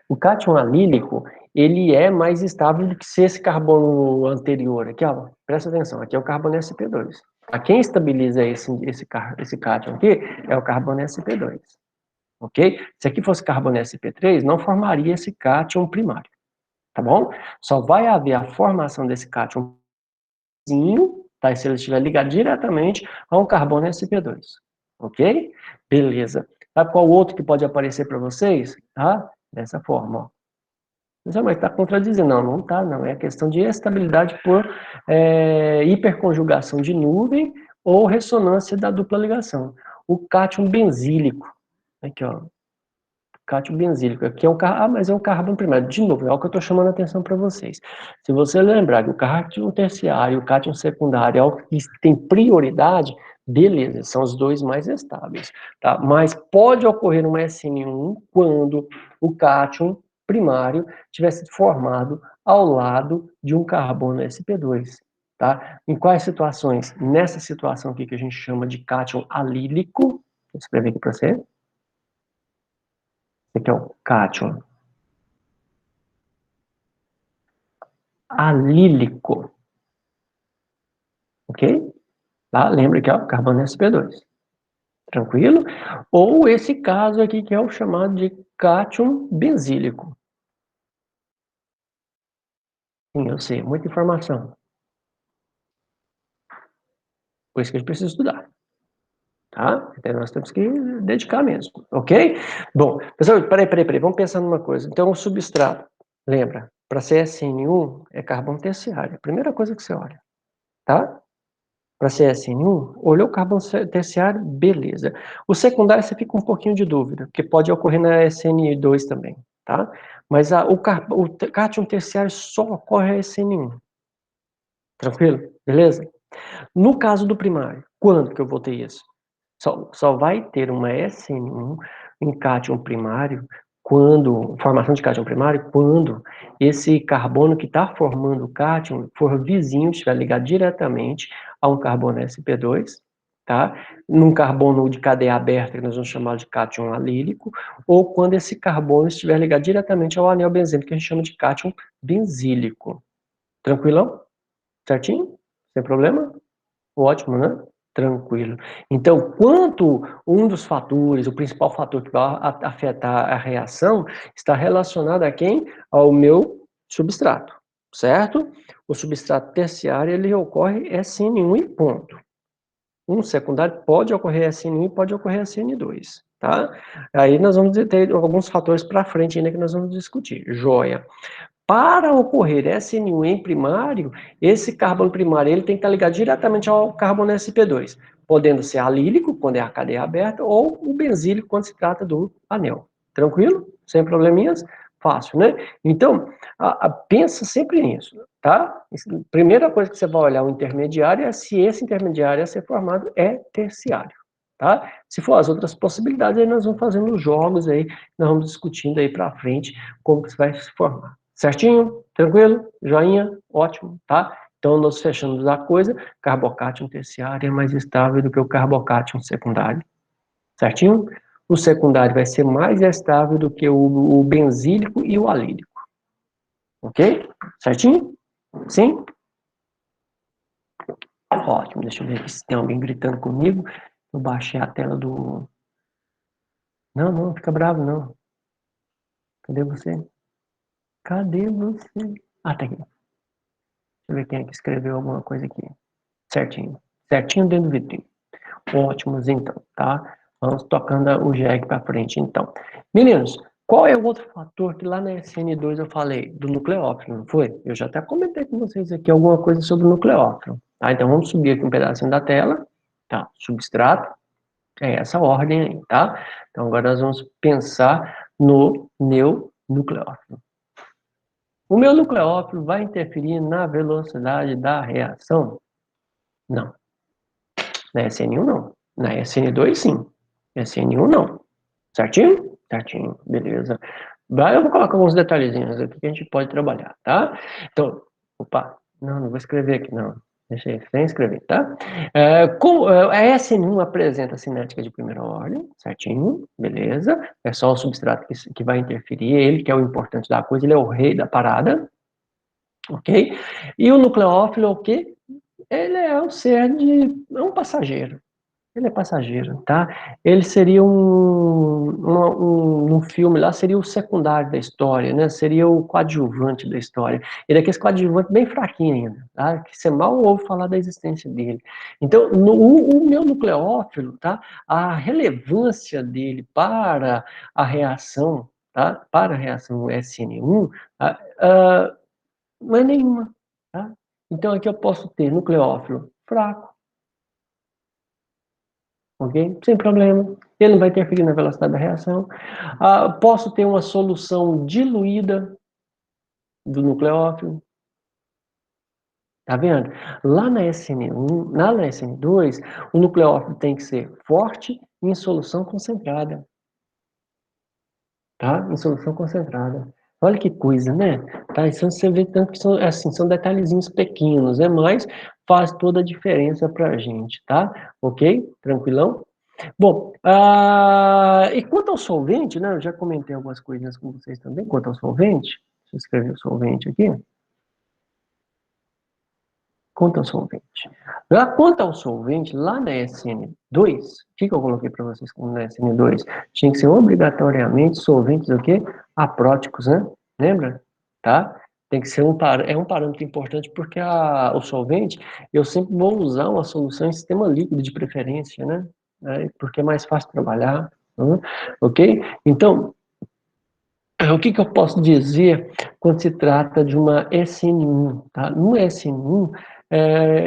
O cátion alílico, ele é mais estável do que se esse carbono anterior aqui, ó. Presta atenção, aqui é o carbono sp2. A quem estabiliza esse cátion aqui é o carbono sp2. Ok? Se aqui fosse carbono sp3, não formaria esse cátion primário, tá bom? Só vai haver a formação desse cátion, tá? Se ele estiver ligado diretamente a um carbono sp2, ok? Beleza. Sabe qual outro que pode aparecer para vocês? Tá? Dessa forma, ó. Mas está contradizendo. Não está, não. É questão de estabilidade por hiperconjugação de nuvem ou ressonância da dupla ligação. O cátion benzílico. Aqui, ó. Cátion benzílico. Aqui é mas é um carbono primário. De novo, é o que eu estou chamando a atenção para vocês. Se você lembrar que o cátion terciário e o cátion secundário é o que tem prioridade, beleza, são os dois mais estáveis. Tá? Mas pode ocorrer uma SN1 quando o cátion primário tivesse formado ao lado de um carbono sp2. Tá? Em quais situações? Nessa situação aqui que a gente chama de cátion alílico, vou escrever aqui para você. Esse aqui é o cátion alílico. Ok? Tá? Lembra que é o carbono sp2. Tranquilo? Ou esse caso aqui que é o chamado de cátion benzílico. Sim, eu sei, muita informação. Por isso que a gente precisa estudar. Tá? Então nós temos que dedicar mesmo, ok? Bom, pessoal, peraí, vamos pensar numa coisa. Então, o substrato, lembra, para ser SN1 é carbono terciário, a primeira coisa que você olha, tá? Para ser SN1, olhou o carbono terciário, beleza. O secundário você fica um pouquinho de dúvida, porque pode ocorrer na SN2 também, tá? Mas o cátion terciário só ocorre a SN1. Tranquilo? Beleza? No caso do primário, quando que eu vou ter isso? Só vai ter uma SN1 em cátion primário formação de cátion primário, quando esse carbono que está formando o cátion for vizinho, estiver ligado diretamente a um carbono sp2, tá? Num carbono de cadeia aberta, que nós vamos chamar de cátion alílico, ou quando esse carbono estiver ligado diretamente ao anel benzênico, que a gente chama de cátion benzílico. Tranquilão? Certinho? Sem problema? Ótimo, né? Tranquilo. Então, quanto um dos fatores, o principal fator que vai afetar a reação, está relacionado a quem? Ao meu substrato, certo? O substrato terciário, ele ocorre SN1 e ponto. Um secundário pode ocorrer SN1 e pode ocorrer SN2, tá? Aí nós vamos ter alguns fatores para frente ainda que nós vamos discutir. Joia. Para ocorrer SN1 em primário, esse carbono primário ele tem que estar ligado diretamente ao carbono sp2, podendo ser alílico, quando é a cadeia aberta, ou o benzílico, quando se trata do anel. Tranquilo? Sem probleminhas? Fácil, né? Então, pensa sempre nisso, tá? tá? Primeira coisa que você vai olhar o intermediário é se esse intermediário a ser formado é terciário, tá? Se for as outras possibilidades, aí nós vamos fazendo os jogos aí, nós vamos discutindo aí para frente como que isso vai se formar. Certinho? Tranquilo? Joinha? Ótimo, tá? Então, nós fechamos a coisa, carbocátion terciário é mais estável do que o carbocátion secundário, certinho? O secundário vai ser mais estável do que o benzílico e o alílico, ok? Certinho? Sim? Ótimo, deixa eu ver aqui se tem alguém gritando comigo. Eu baixei a tela do... Não, não, fica bravo, não. Cadê você? Cadê você? Ah, tá aqui. Deixa eu ver quem é que escreveu alguma coisa aqui. Certinho. Certinho dentro do vitrinho. Ótimos, então, tá? Vamos tocando o jegue para frente, então. Meninos, qual é o outro fator que lá na SN2 eu falei? Do nucleófilo, não foi? Eu já até comentei com vocês aqui alguma coisa sobre o nucleófilo. Tá? Então, vamos subir aqui um pedacinho da tela. Tá? Substrato. É essa ordem aí, tá? Então, agora nós vamos pensar no meu nucleófilo. O meu nucleófilo vai interferir na velocidade da reação? Não. Na SN1, não. Na SN2, sim. SN1, não. Certinho? Certinho, beleza. Eu vou colocar alguns detalhezinhos aqui que a gente pode trabalhar, tá? Então, opa, não vou escrever aqui, não. Deixa aí, sem escrever, tá? A SN1 apresenta cinética de primeira ordem, certinho, beleza. É só o substrato que vai interferir, ele que é o importante da coisa, ele é o rei da parada, ok? E o nucleófilo, o quê? Ele é um ser é um passageiro. Ele é passageiro, tá? Ele seria um filme lá, seria o secundário da história, né? Seria o coadjuvante da história. Ele é aquele coadjuvante bem fraquinho ainda, tá? Que você mal ouve falar da existência dele. Então, o meu nucleófilo, tá? A relevância dele para a reação, tá? Para a reação SN1, não é nenhuma, tá? Então, aqui eu posso ter nucleófilo fraco, ok? Sem problema. Ele não vai interferir na velocidade da reação. Posso ter uma solução diluída do nucleófilo. Tá vendo? Lá na SN1, lá na SN2, o nucleófilo tem que ser forte e em solução concentrada. Tá? Em solução concentrada. Olha que coisa, né? Tá? Então você vê tanto que são, assim, são detalhezinhos pequenos, né? Mas faz toda a diferença pra gente, tá? Ok? Tranquilão? Bom, e quanto ao solvente, né? Eu já comentei algumas coisinhas com vocês também. Quanto ao solvente, deixa eu escrever o solvente aqui. Quanto ao solvente. Quanto ao solvente, lá na SN2, o que eu coloquei para vocês como na SN2? Tinha que ser obrigatoriamente solventes o quê? Apróticos, né? Lembra? Tá? Tem que ser um parâmetro importante porque o solvente, eu sempre vou usar uma solução em sistema líquido de preferência, né? Porque é mais fácil trabalhar, ok? Então, o que eu posso dizer quando se trata de uma SN1, tá? No SN1,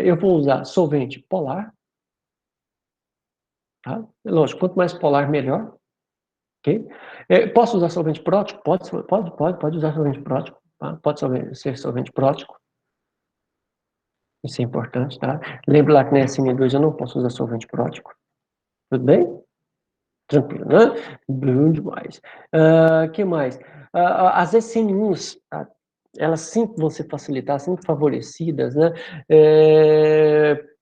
eu vou usar solvente polar, tá? Lógico, quanto mais polar, melhor, ok? Posso usar solvente prótico? Pode usar solvente prótico, tá? Pode ser solvente prótico, isso é importante, tá? Lembra lá que na SN2 eu não posso usar solvente prótico, tudo bem? Tranquilo, né? Bom demais. Que mais? As SN1s, tá? Elas sempre vão ser facilitadas, sempre favorecidas, né?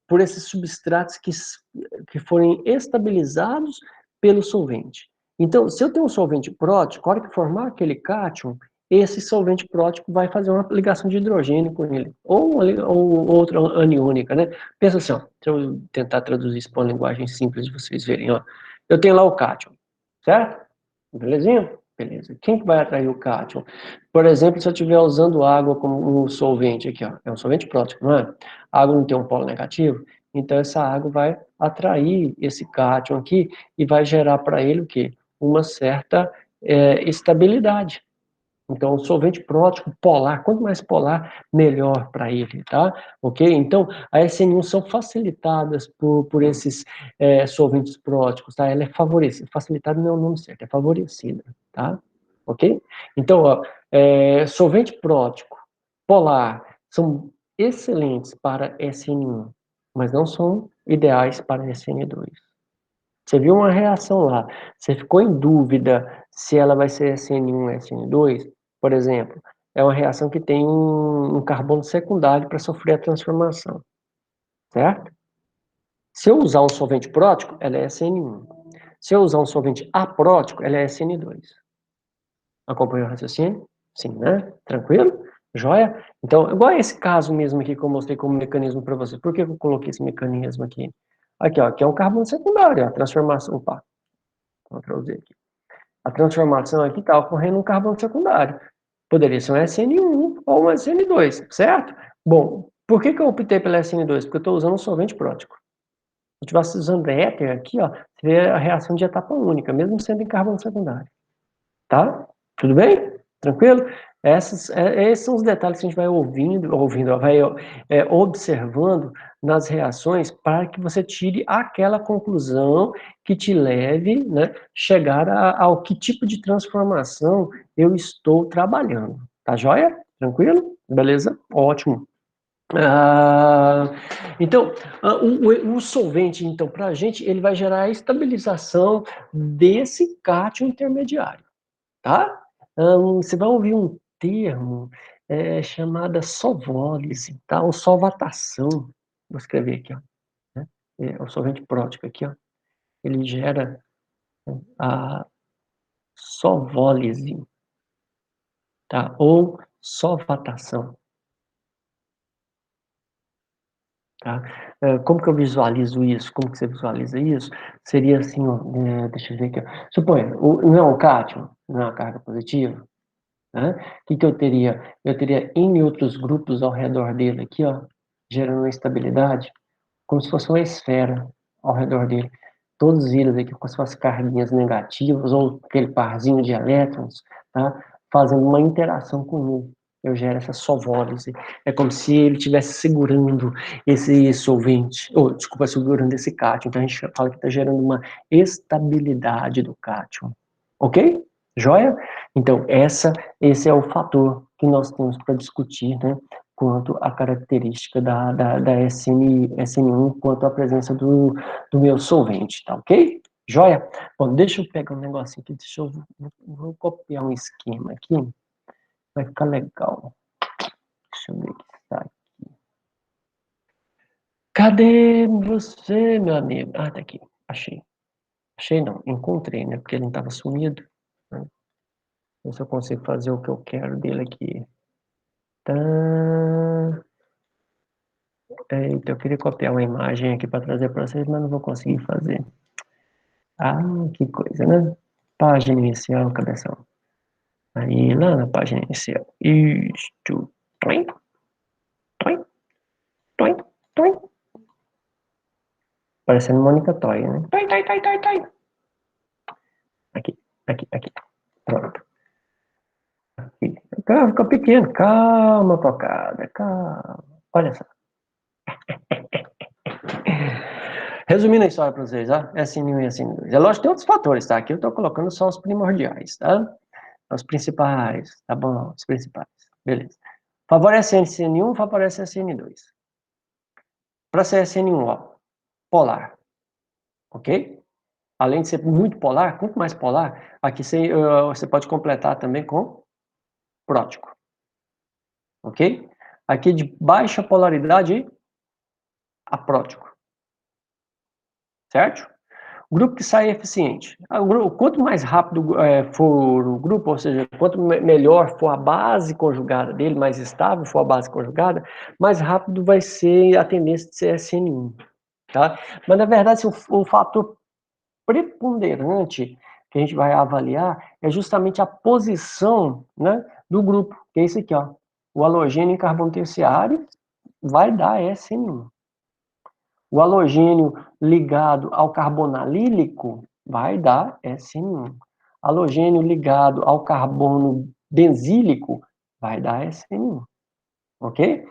Por esses substratos que forem estabilizados pelo solvente. Então, se eu tenho um solvente prótico, a hora que formar aquele cátion, esse solvente prótico vai fazer uma ligação de hidrogênio com ele, ou outra aniônica, né? Pensa assim, ó, deixa eu tentar traduzir isso para uma linguagem simples de vocês verem, ó. Eu tenho lá o cátion, certo? Belezinha? Beleza. Quem que vai atrair o cátion? Por exemplo, se eu estiver usando água como um solvente aqui, ó, é um solvente prótico, não é? A água não tem um polo negativo, então essa água vai atrair esse cátion aqui e vai gerar para ele o quê? Uma certa estabilidade. Então, o solvente prótico polar, quanto mais polar, melhor para ele, tá? Ok? Então, a SN1 são facilitadas por esses solventes próticos, tá? Ela é favorecida, facilitada não é o nome certo, é favorecida, tá? Ok? Então, ó, solvente prótico, polar, são excelentes para SN1, mas não são ideais para SN2. Você viu uma reação lá, você ficou em dúvida se ela vai ser SN1 ou SN2, por exemplo, é uma reação que tem um carbono secundário para sofrer a transformação, certo? Se eu usar um solvente prótico, ela é SN1. Se eu usar um solvente aprótico, ela é SN2. Acompanhou o raciocínio? Sim, né? Tranquilo? Joia? Então, igual esse caso mesmo aqui que eu mostrei como mecanismo para você. Por que eu coloquei esse mecanismo aqui? Aqui, ó, aqui é um carbono secundário, ó, a transformação, opa, Ctrl Z aqui. A transformação aqui está ocorrendo um carbono secundário. Poderia ser um SN1 ou um SN2, certo? Bom, por que eu optei pela SN2? Porque eu estou usando um solvente prótico. Se eu estivesse usando éter aqui, ó, você vê a reação de etapa única, mesmo sendo em carbono secundário. Tá? Tudo bem? Tranquilo? Esses são os detalhes que a gente vai vai observando nas reações para que você tire aquela conclusão que te leve, né, chegar ao que tipo de transformação eu estou trabalhando. Tá joia? Tranquilo? Beleza? Ótimo. Então, o solvente, então, para a gente, ele vai gerar a estabilização desse cátion intermediário. Tá? Você vai ouvir um termo chamado solvólise, tá? Ou solvatação. Vou escrever aqui, ó. Né? O solvente prótico aqui, ó. Ele gera a solvólise, tá? Ou solvatação, tá? Como que eu visualizo isso? Como que você visualiza isso? Seria assim, ó, deixa eu ver aqui, ó. Suponha, não é um cátion, não é uma carga positiva? Né? O que eu teria? Eu teria N outros grupos ao redor dele aqui, ó, gerando uma estabilidade, como se fosse uma esfera ao redor dele. Todos eles aqui com suas carguinhas negativas, ou aquele parzinho de elétrons, tá? Fazendo uma interação com ele. Eu gero essa solvólise. É como se ele estivesse segurando esse solvente, ou, desculpa, segurando esse cátion. Então a gente fala que está gerando uma estabilidade do cátion. Ok? Joia? Então, esse é o fator que nós temos para discutir, né, quanto à característica da SN1, quanto à presença do meu solvente, tá ok? Joia? Bom, deixa eu pegar um negocinho aqui, vou copiar um esquema aqui, vai ficar legal. Deixa eu ver o que está aqui. Cadê você, meu amigo? Ah, tá aqui, achei. Achei não, encontrei, né, porque ele não estava sumido, né? Ver se eu consigo fazer o que eu quero dele aqui. Tá. Então, eu queria copiar uma imagem aqui para trazer para vocês, mas não vou conseguir fazer. Ah, que coisa, né? Página inicial, cabeção. Aí, lá na página inicial. Isto. Toim, toim, toim, toim. Parecendo Mônica Toy, né? Toim, toim, toim, toim, toim. Aqui, aqui, aqui. Pronto. Aqui. Ficou pequeno. Calma, tocada. Calma. Olha só. Resumindo a história para vocês, tá? SN1 e SN2. É lógico que tem outros fatores, tá? Aqui eu estou colocando só os primordiais, tá? Os principais, tá bom? Os principais. Beleza. Favorece SN1, favorece SN2. Para ser SN1, ó, polar. Ok? Além de ser muito polar, quanto mais polar, aqui você pode completar também com prótico. Ok? Aqui de baixa polaridade, aprótico. Certo? Grupo que sai eficiente. Quanto mais rápido for o grupo, ou seja, quanto melhor for a base conjugada dele, mais estável for a base conjugada, mais rápido vai ser a tendência de ser SN1. Tá? Mas, na verdade, o fator preponderante que a gente vai avaliar é justamente a posição, né, do grupo, que é esse aqui, ó. O halogênio em carbono terciário vai dar SN1. O halogênio ligado ao carbono alílico vai dar SN1. Halogênio ligado ao carbono benzílico vai dar SN1. Ok?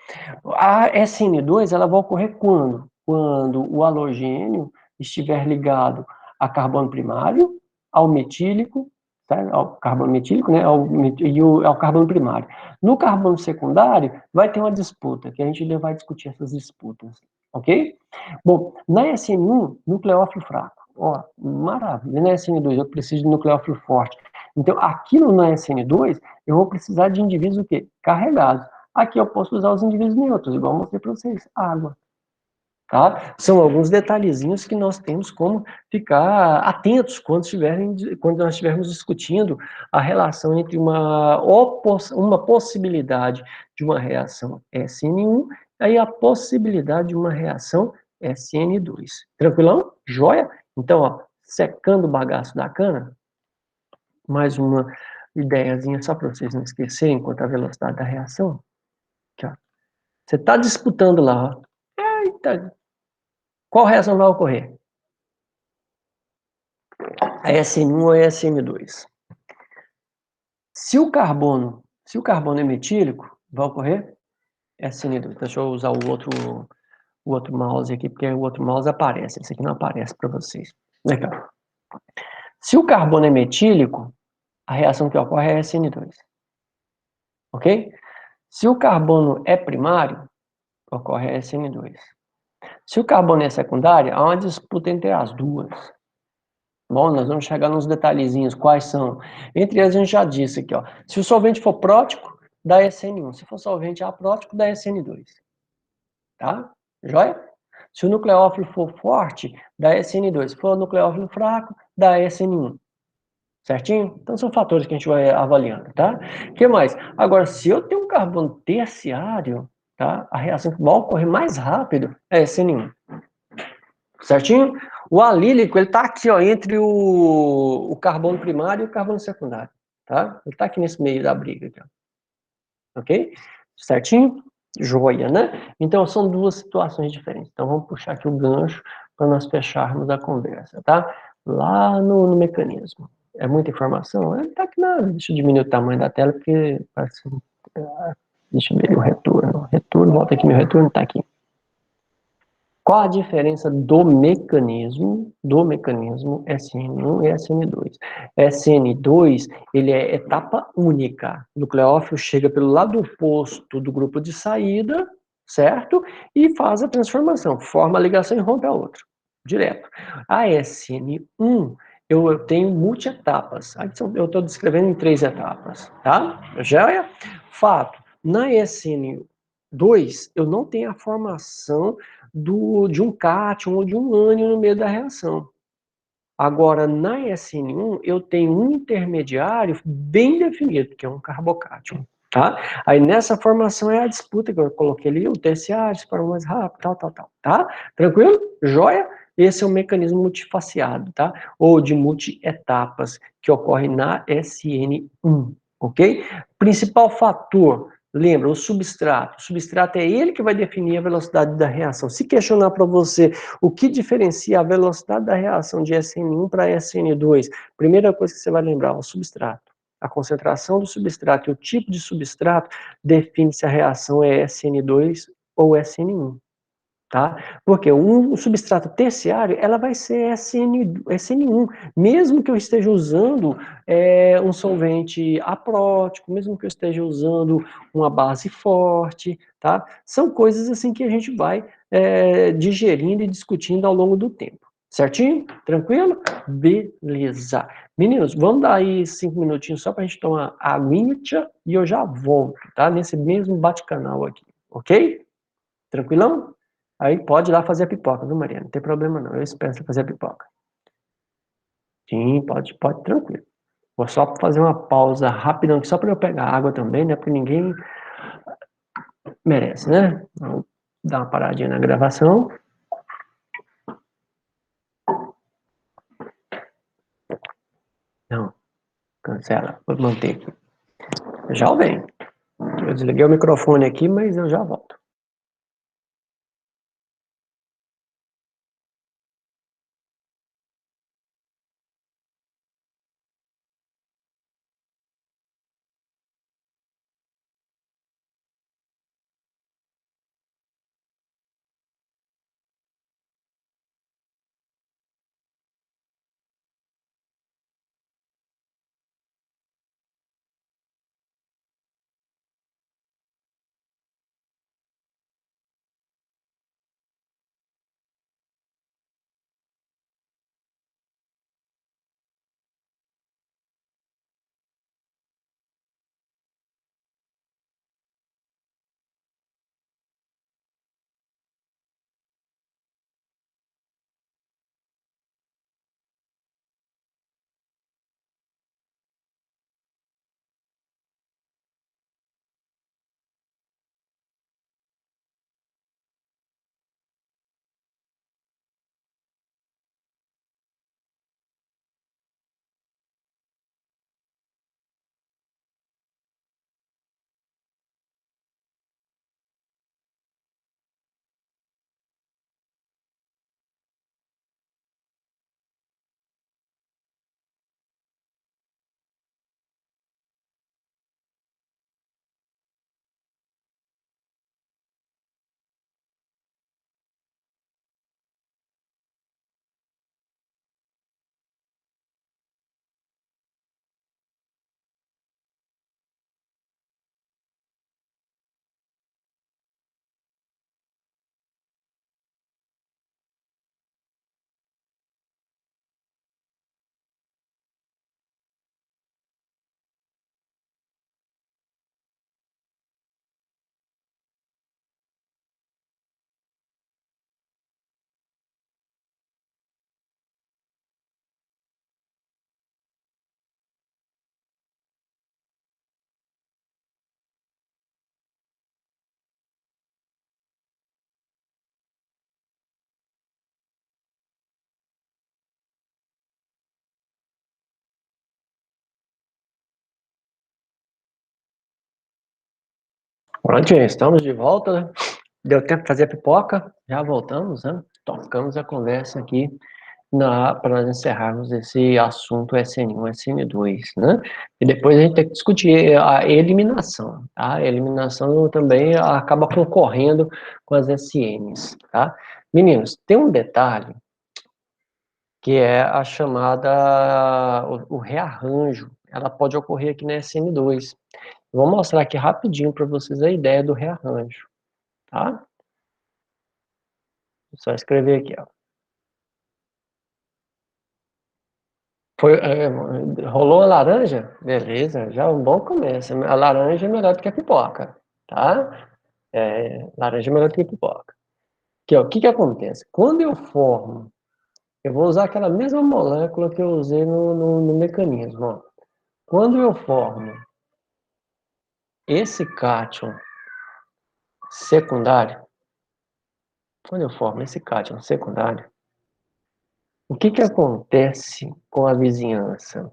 A SN2 ela vai ocorrer quando? Quando o halogênio estiver ligado a carbono primário, ao metílico, certo? Ao carbono metílico, né? Ao carbono primário. No carbono secundário, vai ter uma disputa, que a gente vai discutir essas disputas, ok? Bom, na SN1, nucleófilo fraco. Ó, maravilha. Na SN2, eu preciso de nucleófilo forte. Então, aqui no SN2, eu vou precisar de indivíduos o quê? Carregados. Aqui eu posso usar os indivíduos neutros, igual eu mostrei para vocês. Água. Tá? São alguns detalhezinhos que nós temos como ficar atentos quando nós estivermos discutindo a relação entre uma possibilidade de uma reação SN1 e a possibilidade de uma reação SN2. Tranquilão? Joia? Então, ó, secando o bagaço da cana, mais uma ideiazinha só para vocês não esquecerem quanto à velocidade da reação. Aqui, ó. Você está disputando lá, ó. Eita, qual reação vai ocorrer? A SN1 ou a SN2? Se o carbono é metílico, vai ocorrer SN2. Deixa eu usar o outro mouse aqui, porque o outro mouse aparece. Esse aqui não aparece para vocês. Legal. Se o carbono é metílico, a reação que ocorre é SN2. Ok? Se o carbono é primário, ocorre a SN2. Se o carbono é secundário, há uma disputa entre as duas. Bom, nós vamos chegar nos detalhezinhos, quais são. Entre eles, a gente já disse aqui, ó. Se o solvente for prótico, dá SN1. Se for solvente aprótico, dá SN2. Tá? Joia? Se o nucleófilo for forte, dá SN2. Se for nucleófilo fraco, dá SN1. Certinho? Então, são fatores que a gente vai avaliando, tá? O que mais? Agora, se eu tenho um carbono terciário, tá? A reação que vai ocorrer mais rápido é SN1. Certinho? O alílico, ele está aqui, ó, entre o carbono primário e o carbono secundário, tá? Ele está aqui nesse meio da briga, aqui, ó. Ok? Certinho? Joia, né? Então, são duas situações diferentes. Então, vamos puxar aqui o gancho para nós fecharmos a conversa, tá? Lá no mecanismo. É muita informação? Tá aqui nada. Deixa eu diminuir o tamanho da tela, porque parece... Deixa eu ver o retorno. Retorno, volta aqui, meu retorno está aqui. Qual a diferença do mecanismo SN1 e SN2? SN2, ele é etapa única. O nucleófilo chega pelo lado oposto do grupo de saída, certo? E faz a transformação, forma a ligação e rompe a outra, direto. A SN1, eu tenho multi-etapas. Eu estou descrevendo em 3 etapas, tá? Já é fato. Na SN2, eu não tenho a formação de um cátion ou de um ânion no meio da reação. Agora, na SN1, eu tenho um intermediário bem definido, que é um carbocátion, tá? Aí, nessa formação é a disputa que eu coloquei ali, o terciário, se for mais rápido, tal, tá? Tranquilo? Joia? Esse é o mecanismo multifaciado, tá? Ou de multi-etapas, que ocorre na SN1, ok? Principal fator, lembra, o substrato. O substrato é ele que vai definir a velocidade da reação. Se questionar para você o que diferencia a velocidade da reação de SN1 para SN2, primeira coisa que você vai lembrar, o substrato. A concentração do substrato e o tipo de substrato define se a reação é SN2 ou SN1. Tá? Porque um substrato terciário, ela vai ser SN1, mesmo que eu esteja usando um solvente aprótico, mesmo que eu esteja usando uma base forte, tá? São coisas assim que a gente vai digerindo e discutindo ao longo do tempo. Certinho? Tranquilo? Beleza. Meninos, vamos dar aí 5 minutinhos só para a gente tomar a aguinha e eu já volto, tá? Nesse mesmo bate-canal aqui, ok? Tranquilão? Aí pode ir lá fazer a pipoca, viu, Mariana? Não tem problema não, eu espero você fazer a pipoca. Sim, pode, tranquilo. Vou só fazer uma pausa rapidão, só para eu pegar água também, né? Porque ninguém merece, né? Vamos dar uma paradinha na gravação. Não, cancela, vou manter aqui. Já vem. Eu desliguei o microfone aqui, mas eu já volto. Prontinho, estamos de volta, né? Deu tempo de fazer a pipoca, já voltamos, né? Tocamos a conversa aqui para nós encerrarmos esse assunto SN1, SN2, né? E depois a gente tem que discutir a eliminação, tá? A eliminação também acaba concorrendo com as SNs, tá? Meninos, tem um detalhe que é a chamada, o rearranjo. Ela pode ocorrer aqui na SN2. Vou mostrar aqui rapidinho para vocês a ideia do rearranjo, tá? Vou só escrever aqui, ó. Rolou a laranja? Beleza, já é um bom começo. A laranja é melhor do que a pipoca, tá? Laranja é melhor do que a pipoca. Aqui, ó, o que que acontece? Quando eu formo, eu vou usar aquela mesma molécula que eu usei no mecanismo, ó. Quando eu formo esse cátion secundário, o que que acontece com a vizinhança?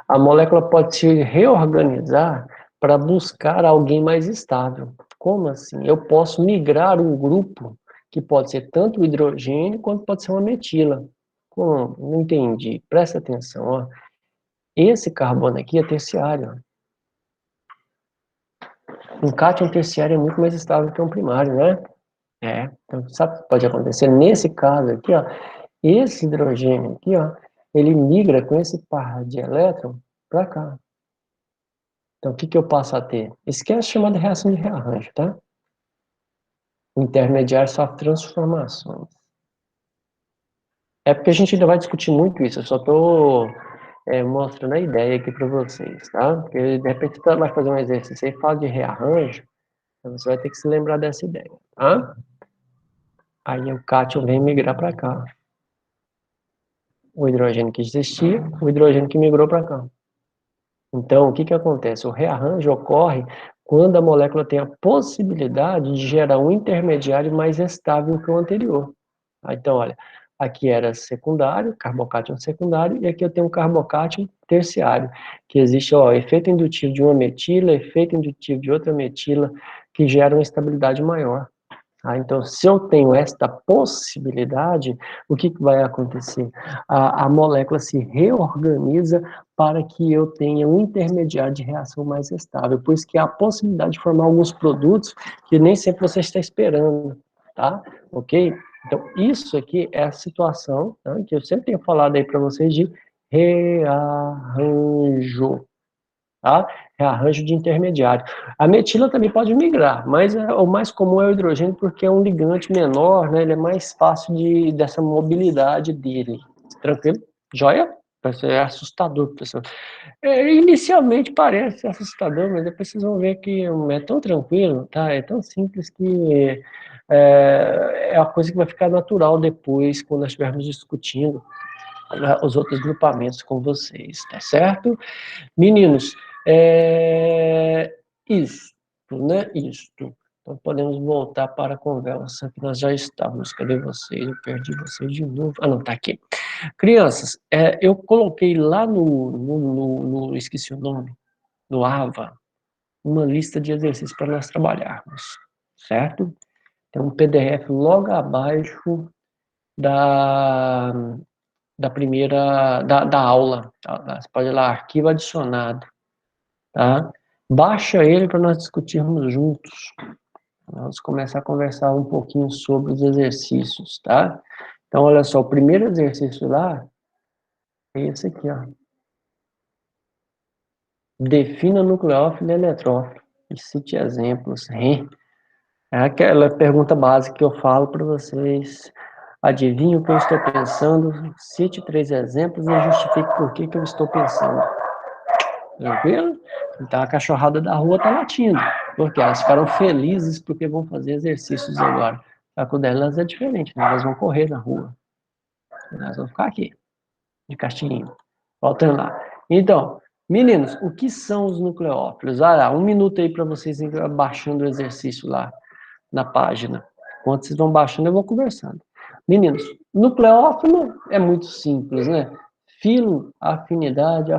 A molécula pode se reorganizar para buscar alguém mais estável. Como assim? Eu posso migrar um grupo que pode ser tanto o hidrogênio quanto pode ser uma metila. Como? Não entendi. Presta atenção, ó. Esse carbono aqui é terciário. Um cátion terciário é muito mais estável que um primário, né? Então, sabe o que pode acontecer? Nesse caso aqui, ó, esse hidrogênio aqui, ó, ele migra com esse par de elétron para cá. Então, o que que eu passo a ter? Isso aqui é chamada reação de rearranjo, tá? O intermediário sofre transformações. É porque a gente ainda vai discutir muito isso, eu só estou mostrando a ideia aqui para vocês, tá? Porque, de repente, você vai fazer um exercício e fala de rearranjo, então você vai ter que se lembrar dessa ideia, tá? Aí o cátion vem migrar para cá. O hidrogênio que existia, o hidrogênio que migrou para cá. Então, o que que acontece? O rearranjo ocorre quando a molécula tem a possibilidade de gerar um intermediário mais estável que o anterior. Então, olha, aqui era secundário, carbocátion secundário, e aqui eu tenho um carbocátion terciário, que existe, ó, efeito indutivo de uma metila, efeito indutivo de outra metila, que gera uma estabilidade maior. Então, se eu tenho esta possibilidade, o que que vai acontecer? A molécula se reorganiza para que eu tenha um intermediário de reação mais estável, por isso que há a possibilidade de formar alguns produtos que nem sempre você está esperando, tá? Ok? Então, isso aqui é a situação, tá, que eu sempre tenho falado aí para vocês de rearranjo, tá? Rearranjo de intermediário. A metila também pode migrar, mas o mais comum é o hidrogênio porque é um ligante menor, né? Ele é mais fácil dessa mobilidade dele. Tranquilo? Joia? Vai ser assustador, pessoal. Inicialmente parece assustador, mas depois vocês vão ver que é tão tranquilo, tá? É tão simples que é a coisa que vai ficar natural depois, quando nós estivermos discutindo os outros grupamentos com vocês, tá certo? Meninos, isto, né? Isto. Então podemos voltar para a conversa que nós já estávamos. Cadê vocês? Eu perdi vocês de novo. Ah, não, tá aqui. Crianças, eu coloquei lá esqueci o nome, no AVA, uma lista de exercícios para nós trabalharmos, certo? Tem um PDF logo abaixo da, da aula. Tá? Você pode ir lá, arquivo adicionado, tá? Baixa ele para nós discutirmos juntos. Vamos começar a conversar um pouquinho sobre os exercícios, tá? Então, olha só, o primeiro exercício lá é esse aqui, ó. Defina nucleófilo e eletrófilo. E cite exemplos, hein? É aquela pergunta básica que eu falo para vocês. Adivinhe o que eu estou pensando, cite 3 exemplos e justifique por que eu estou pensando. Tranquilo? Então a cachorrada da rua tá latindo, porque elas ficaram felizes porque vão fazer exercícios agora. Só que o delas é diferente, né? Elas vão correr na rua. Elas vão ficar aqui, de castilinho. Voltando lá. Então, meninos, o que são os nucleófilos? Olha lá, 1 minuto aí para vocês irem baixando o exercício lá na página. Enquanto vocês vão baixando, eu vou conversando. Meninos, nucleófilo é muito simples, né? Filo, afinidade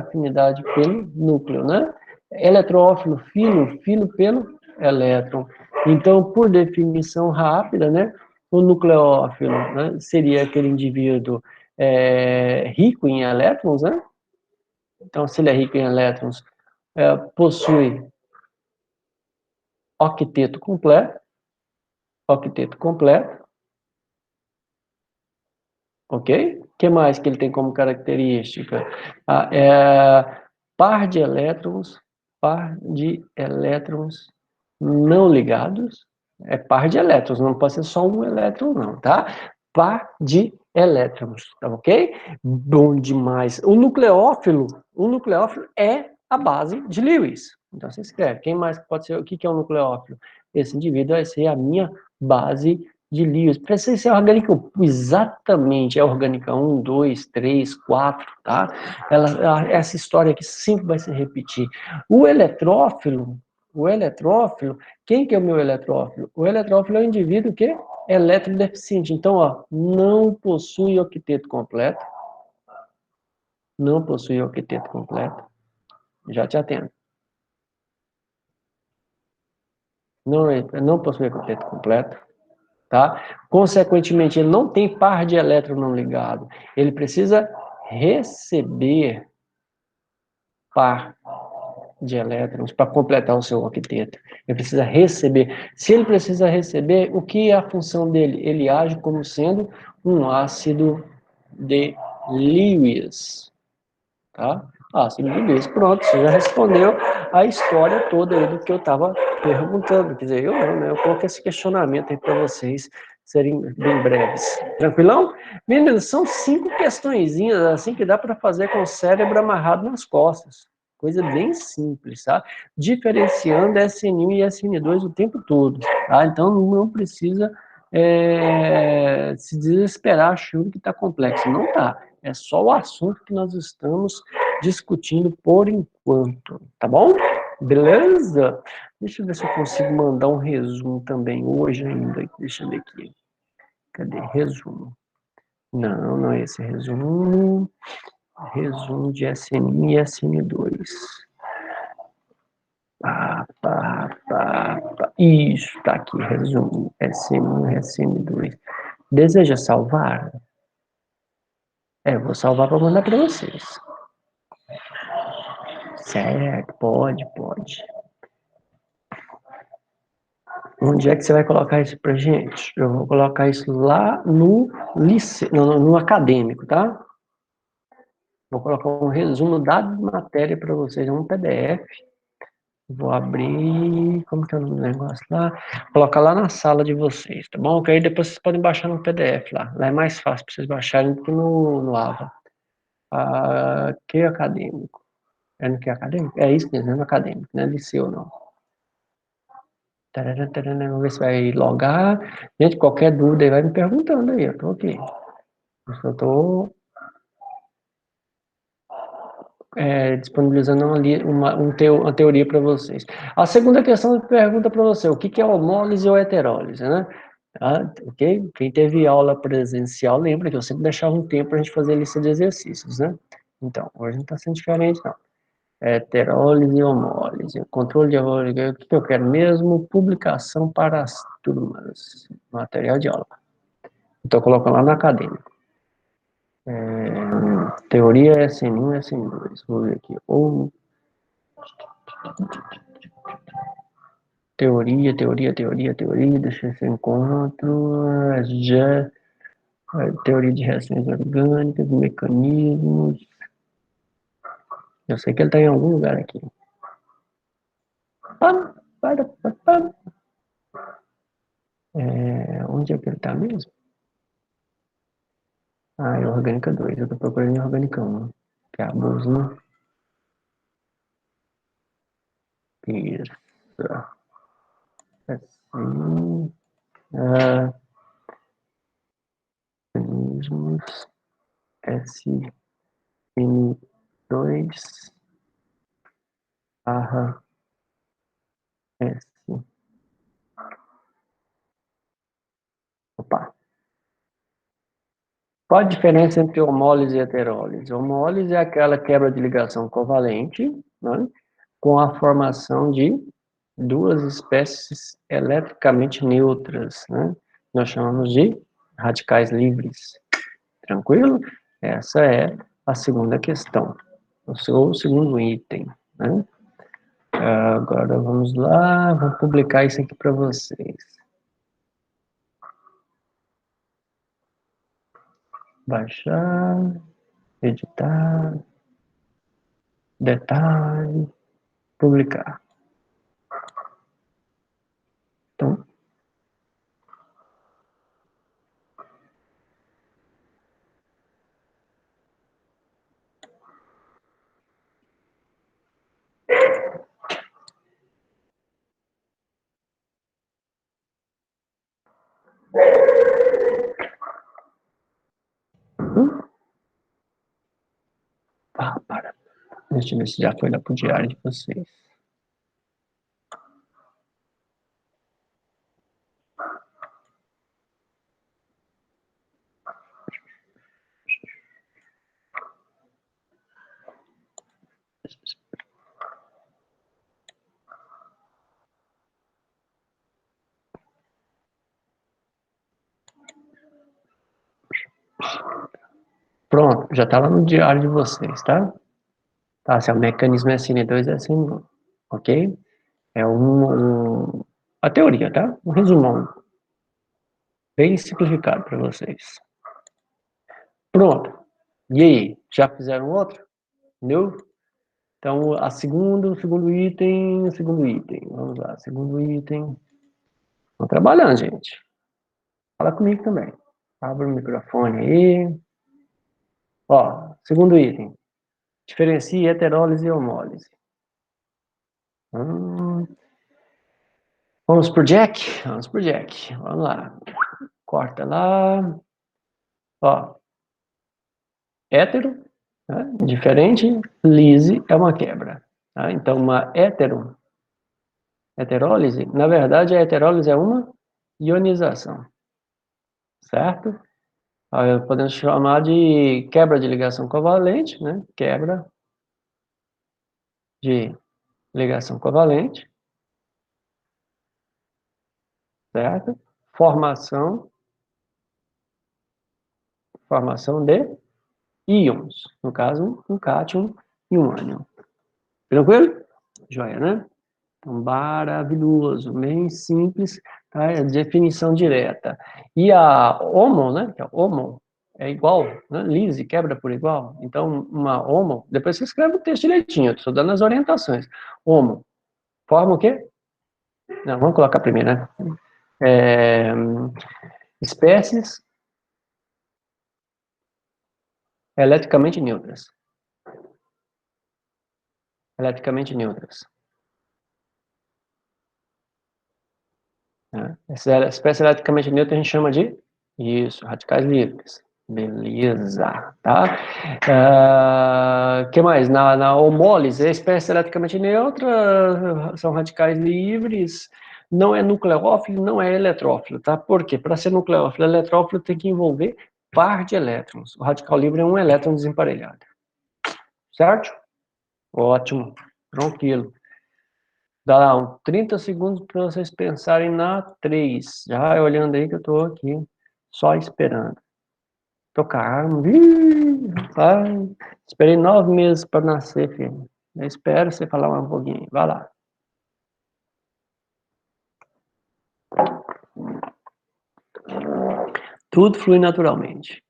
pelo núcleo, né? Eletrófilo, filo pelo elétron. Então, por definição rápida, né, o nucleófilo, né, seria aquele indivíduo rico em elétrons, né? Então, se ele é rico em elétrons, possui octeto completo, ok? O que mais que ele tem como característica? Par de elétrons não ligados, par de elétrons, não pode ser só um elétron não, tá? Par de elétrons, tá ok? Bom demais. O nucleófilo é a base de Lewis. Então você escreve, quem mais pode ser, o que é um nucleófilo? Esse indivíduo vai ser a minha base de Lewis. Precisa ser orgânica, exatamente, é orgânica 1, 2, 3, 4, tá? Essa história aqui sempre vai se repetir. O eletrófilo, quem que é o meu eletrófilo? O eletrófilo é o indivíduo que é eletrodeficiente. Então, ó, não possui octeto completo. Já te atendo. Não possui octeto completo. Tá? Consequentemente, ele não tem par de elétron não ligado. Ele precisa receber par de elétrons para completar o seu octeto. Ele precisa receber. Se ele precisa receber, o que é a função dele? Ele age como sendo um ácido de Lewis. Tá? Ácido de Lewis. Pronto, você já respondeu a história toda aí do que eu estava perguntando. Quer dizer, eu não, né? Eu coloquei esse questionamento aí para vocês serem bem breves. Tranquilão? Meninos, são 5 questõezinhas assim que dá para fazer com o cérebro amarrado nas costas. Coisa bem simples, tá? Diferenciando SN1 e SN2 o tempo todo, tá? Então não precisa se desesperar achando que está complexo. Não tá. É só o assunto que nós estamos discutindo por enquanto, tá bom? Beleza? Deixa eu ver se eu consigo mandar um resumo também hoje ainda. Deixa eu ver aqui. Cadê? Resumo. Não é esse resumo. Resumo de SN1 e SN2. Isso, tá aqui, resumo. SN1 e SN2. Deseja salvar? Vou salvar para mandar para vocês. Certo, pode. Onde é que você vai colocar isso pra gente? Eu vou colocar isso lá no no acadêmico, tá? Vou colocar um resumo da matéria para vocês, um PDF. Vou abrir, como que é o nome do negócio lá? Colocar lá na sala de vocês, tá bom? Que aí depois vocês podem baixar no PDF lá. Lá é mais fácil para vocês baixarem do que no AVA. Que acadêmico? É no que acadêmico? É isso mesmo, é no acadêmico, não é liceu não. Vamos ver se vai logar. Gente, qualquer dúvida aí vai me perguntando aí, eu tô aqui. Eu só tô disponibilizando uma teoria para vocês. A segunda questão pergunta para você, o que é homólise ou heterólise, né? Ok? Quem teve aula presencial lembra que eu sempre deixava um tempo para a gente fazer a lista de exercícios, né? Então, hoje não está sendo diferente, não. Heterólise e homólise. Controle de homólise, o que eu quero mesmo? Publicação para as turmas. Material de aula. Estou colocando lá no acadêmico. Teoria SN1 e SN2. Vou ver aqui. Teoria. Deixa eu ver se eu encontro. Teoria de reações orgânicas, mecanismos. Eu sei que ele está em algum lugar aqui. Onde é que ele está mesmo? É orgânica 2. Eu estou procurando em orgânica 1. Que é a blusinha. Isso. Assim. Mecanismos. SN2 barra S. Opa. Qual a diferença entre homólise e heterólise? Homólise é aquela quebra de ligação covalente, né, com a formação de duas espécies eletricamente neutras, né? Nós chamamos de radicais livres. Tranquilo? Essa é a segunda questão, o segundo item, né? Agora vamos lá, vou publicar isso aqui para vocês. Baixar, editar, detalhe, publicar. Então, para. Deixa eu ver se já foi lá pro diário de vocês. Pronto, já está lá no diário de vocês, tá? Tá, se é o mecanismo SN2 é SN1, ok? É a teoria, tá? Um resumão bem simplificado para vocês. Pronto. E aí, já fizeram outro? Entendeu? Então, o segundo item. Vamos lá, segundo item. Estão trabalhando, gente. Fala comigo também. Abre o microfone aí. Ó, segundo item. Diferencie heterólise e homólise. Vamos pro Jack? Vamos pro Jack. Vamos lá. Corta lá. Ó. Hétero, né? Diferente. Lise é uma quebra. Tá? Então, uma heterólise, na verdade, a heterólise é uma ionização. Certo? Aí podemos chamar de quebra de ligação covalente, né? Quebra de ligação covalente. Certo? Formação de íons. No caso, um cátion e um ânion. Tranquilo? Joia, né? Então, maravilhoso, bem simples, tá? É definição direta. E a homo, né? Que é homo, é igual, né? Lise, quebra por igual. Então, uma homo, depois você escreve o texto direitinho, eu estou dando as orientações. Homo, forma o quê? Não, vamos colocar primeiro, né? Espécies eletricamente neutras. Eletricamente neutras. Né? Essa espécie eletricamente neutra a gente chama de isso, radicais livres. Beleza, tá? Que mais? Na homólise, a espécie eletricamente neutra são radicais livres, não é nucleófilo, não é eletrófilo, tá? Por quê? Para ser nucleófilo, eletrófilo tem que envolver par de elétrons. O radical livre é um elétron desemparelhado. Certo? Ótimo. Tranquilo. Dá uns 30 segundos para vocês pensarem na 3. Já olhando aí que eu estou aqui, só esperando. Tocar. Esperei 9 meses para nascer, filho. Eu espero você falar um pouquinho. Vai lá. Tudo flui naturalmente.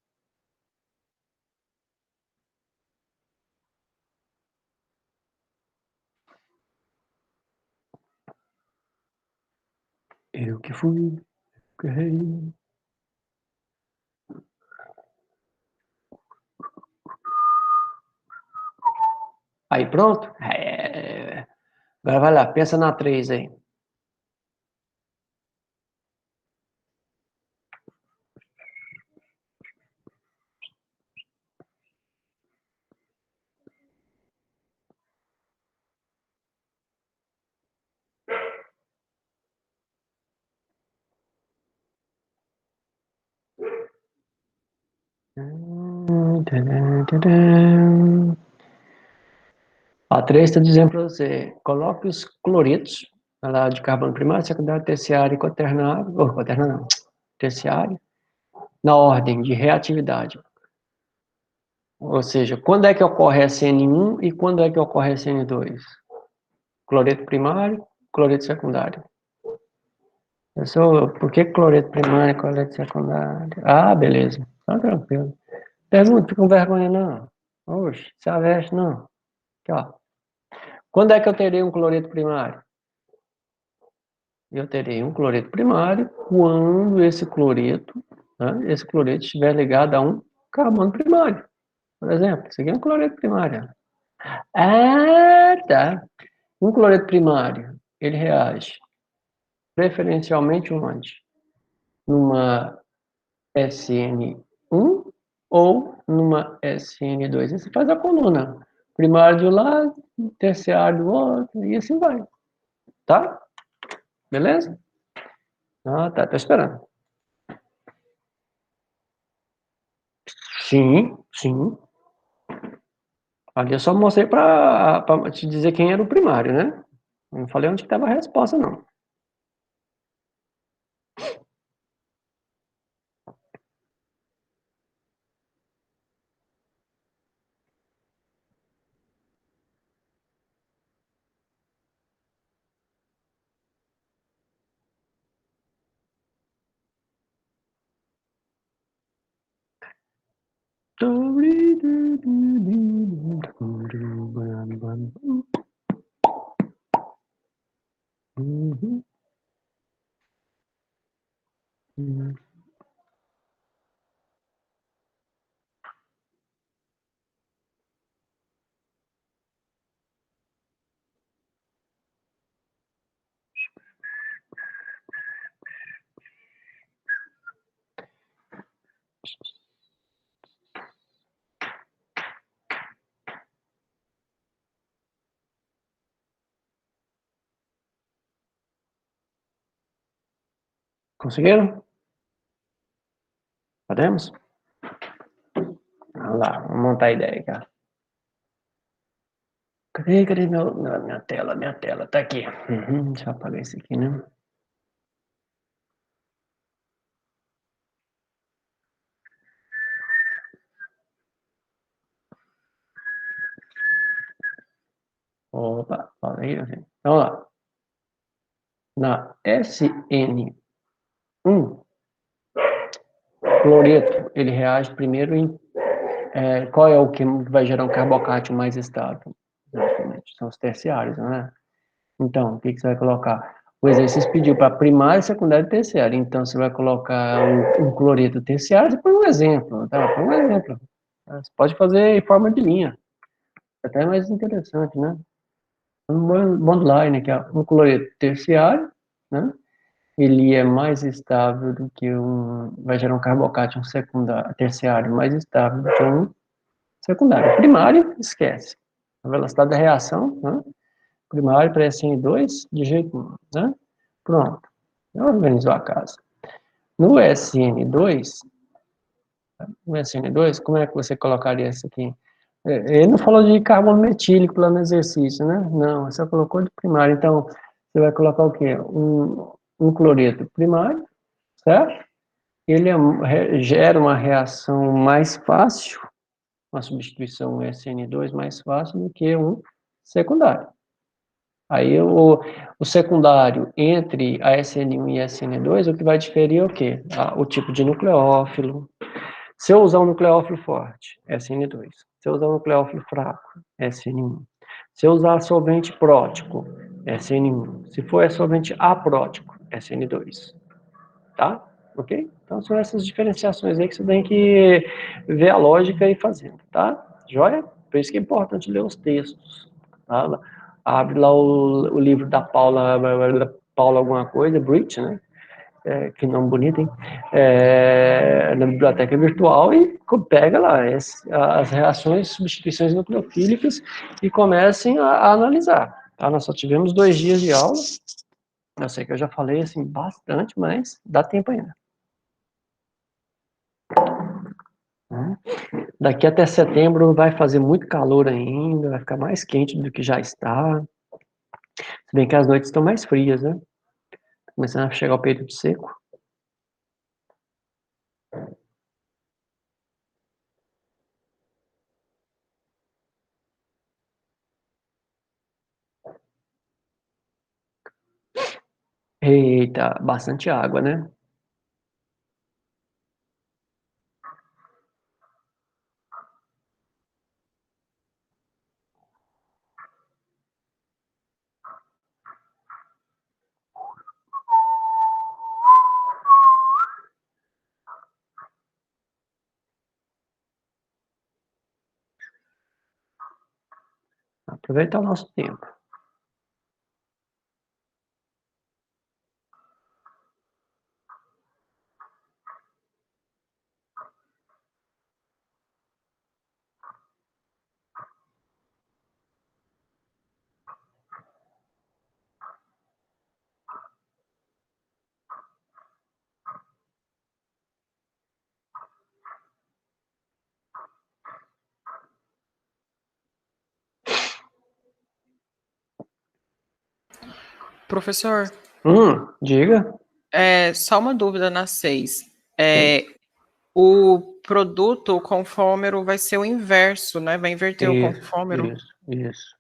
Eu que fui, que rei. Aí, pronto? Agora vai lá, pensa na 3 aí. A 3 está dizendo para você, coloque os cloretos, Lá de carbono primário, secundário, terciário e quaternário, ou quaternário não, terciário, na ordem de reatividade. Ou seja, quando é que ocorre SN1 e quando é que ocorre SN2? Cloreto primário, cloreto secundário. Por que cloreto primário e cloreto secundário? Ah, beleza. Tá tranquilo. Pergunta, fica com vergonha não. Oxe, se aveste não. Aqui, ó. Quando é que eu terei um cloreto primário? Eu terei um cloreto primário quando esse cloreto, né, estiver ligado a um carbono primário. Por exemplo, isso aqui é um cloreto primário. Ah, tá. Um cloreto primário, ele reage preferencialmente onde? Numa SN1 ou numa SN2. Aí você faz a coluna. Primário de um lado, terciário do outro, e assim vai. Tá? Beleza? Ah, tá. Tô esperando. Sim, sim. Ali eu só mostrei para te dizer quem era o primário, né? Não falei onde estava a resposta, não. Conseguiram? Podemos? Vamos lá, vamos montar a ideia, cara. Cadê minha tela? Minha tela tá aqui. Deixa eu apagar isso aqui, né? Opa, fala aí, gente. Vamos lá. Na SN1, cloreto, ele reage primeiro em... qual é o que vai gerar um carbocato mais estável? Exatamente, são os terciários, não é? Então, o que você vai colocar? O exercício pediu para primário, secundário e terciário. Então, você vai colocar um cloreto terciário, você põe um exemplo, tá? Põe um exemplo. Você pode fazer em forma de linha. Até mais interessante, né? Um bondline, que é um cloreto terciário, né? Ele é mais estável do que vai gerar um carbocato secundário, terciário mais estável do que um secundário. Primário, esquece. A velocidade da reação, né? Primário para SN2, de jeito nenhum, né? Pronto. Já organizou a casa. No SN2, como é que você colocaria isso aqui? Ele não falou de carbono metílico lá no exercício, né? Não, você colocou de primário. Então, você vai colocar o quê? Um cloreto primário, certo? Ele gera uma reação mais fácil, uma substituição SN2 mais fácil do que um secundário. Aí o secundário entre a SN1 e a SN2, o que vai diferir é o quê? O tipo de nucleófilo. Se eu usar um nucleófilo forte, SN2. Se eu usar um nucleófilo fraco, SN1. Se eu usar solvente prótico, SN1. Se for solvente aprótico, SN2. Tá? Ok? Então são essas diferenciações aí que você tem que ver a lógica e fazendo, tá? Joia? Por isso que é importante ler os textos. Tá? Abre lá o livro da Paula alguma coisa, Bridge, né? Que nome bonito, hein? Na biblioteca virtual e pega lá as reações, substituições nucleofílicas e comecem a analisar. Tá? Nós só tivemos 2 dias de aula. Eu sei que eu já falei assim bastante, mas dá tempo ainda. Daqui até setembro vai fazer muito calor ainda, vai ficar mais quente do que já está. Se bem que as noites estão mais frias, né? Começando a chegar o período seco. Eita, bastante água, né? Aproveitar o nosso tempo. Professor, Diga. só uma dúvida na 6. O produto, o confômero, vai ser o inverso, né? Vai inverter o confômero. Isso.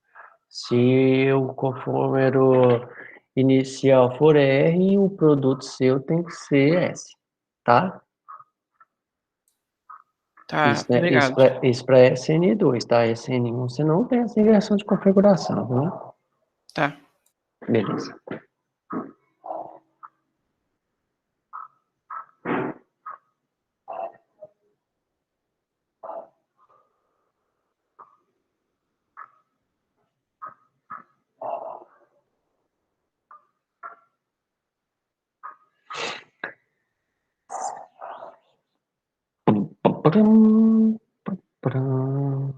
Se o confômero inicial for R, o produto seu tem que ser S, tá? Tá, Isso, né? obrigado. Isso para SN2, tá? SN1 você não tem essa inversão de configuração, né? Tá. Beleza. Pum, pum, pum.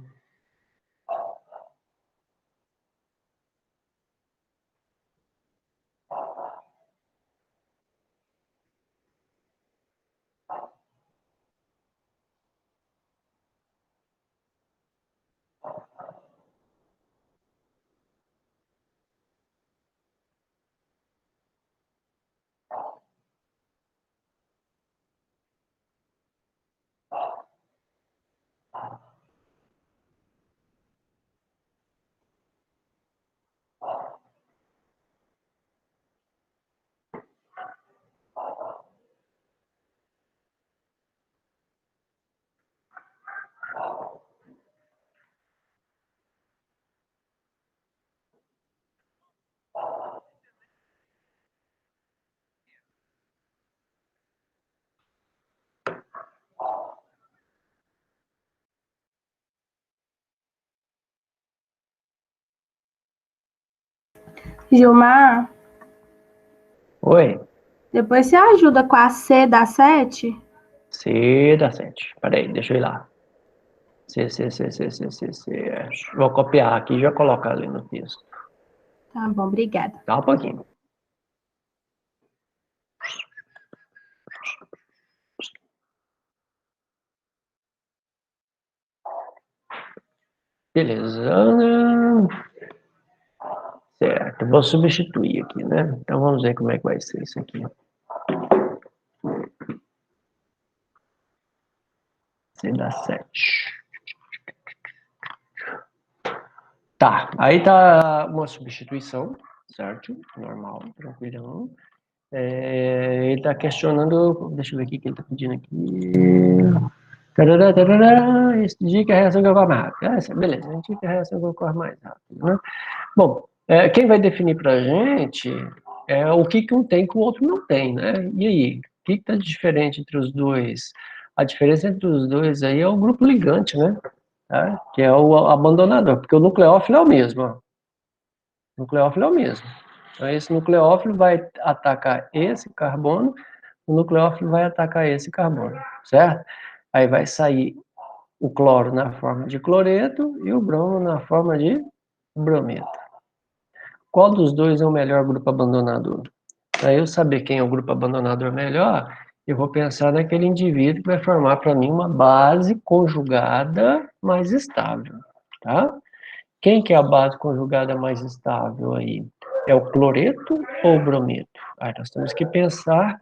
Gilmar, Oi, depois você ajuda com a C da 7? C dá 7. Peraí, deixa eu ir lá. C. Vou copiar aqui e já colocar ali no texto. Tá bom, obrigada. Dá um pouquinho. Beleza. Certo, vou substituir aqui, né? Então vamos ver como é que vai ser isso aqui. C dá 7. Tá, aí tá uma substituição, certo? Normal, tranquilão. Ele tá questionando, deixa eu ver o que ele tá pedindo aqui. Tarará, tarará, isso indica a reação que ocorre mais rápido. Beleza, indica a reação que ocorre mais rápido, né? Bom, quem vai definir pra gente é o que um tem que o outro não tem, né? E aí, o que tá diferente entre os dois? A diferença entre os dois aí é o grupo ligante, né? Tá? Que é o abandonador, porque o nucleófilo é o mesmo, ó. O nucleófilo é o mesmo. Então, esse nucleófilo vai atacar esse carbono, o nucleófilo vai atacar esse carbono, certo? Aí vai sair o cloro na forma de cloreto e o bromo na forma de brometo. Qual dos dois é o melhor grupo abandonador? Para eu saber quem é o grupo abandonador melhor, eu vou pensar naquele indivíduo que vai formar para mim uma base conjugada mais estável, tá? Quem que é a base conjugada mais estável aí? É o cloreto ou o brometo? Aí nós temos que pensar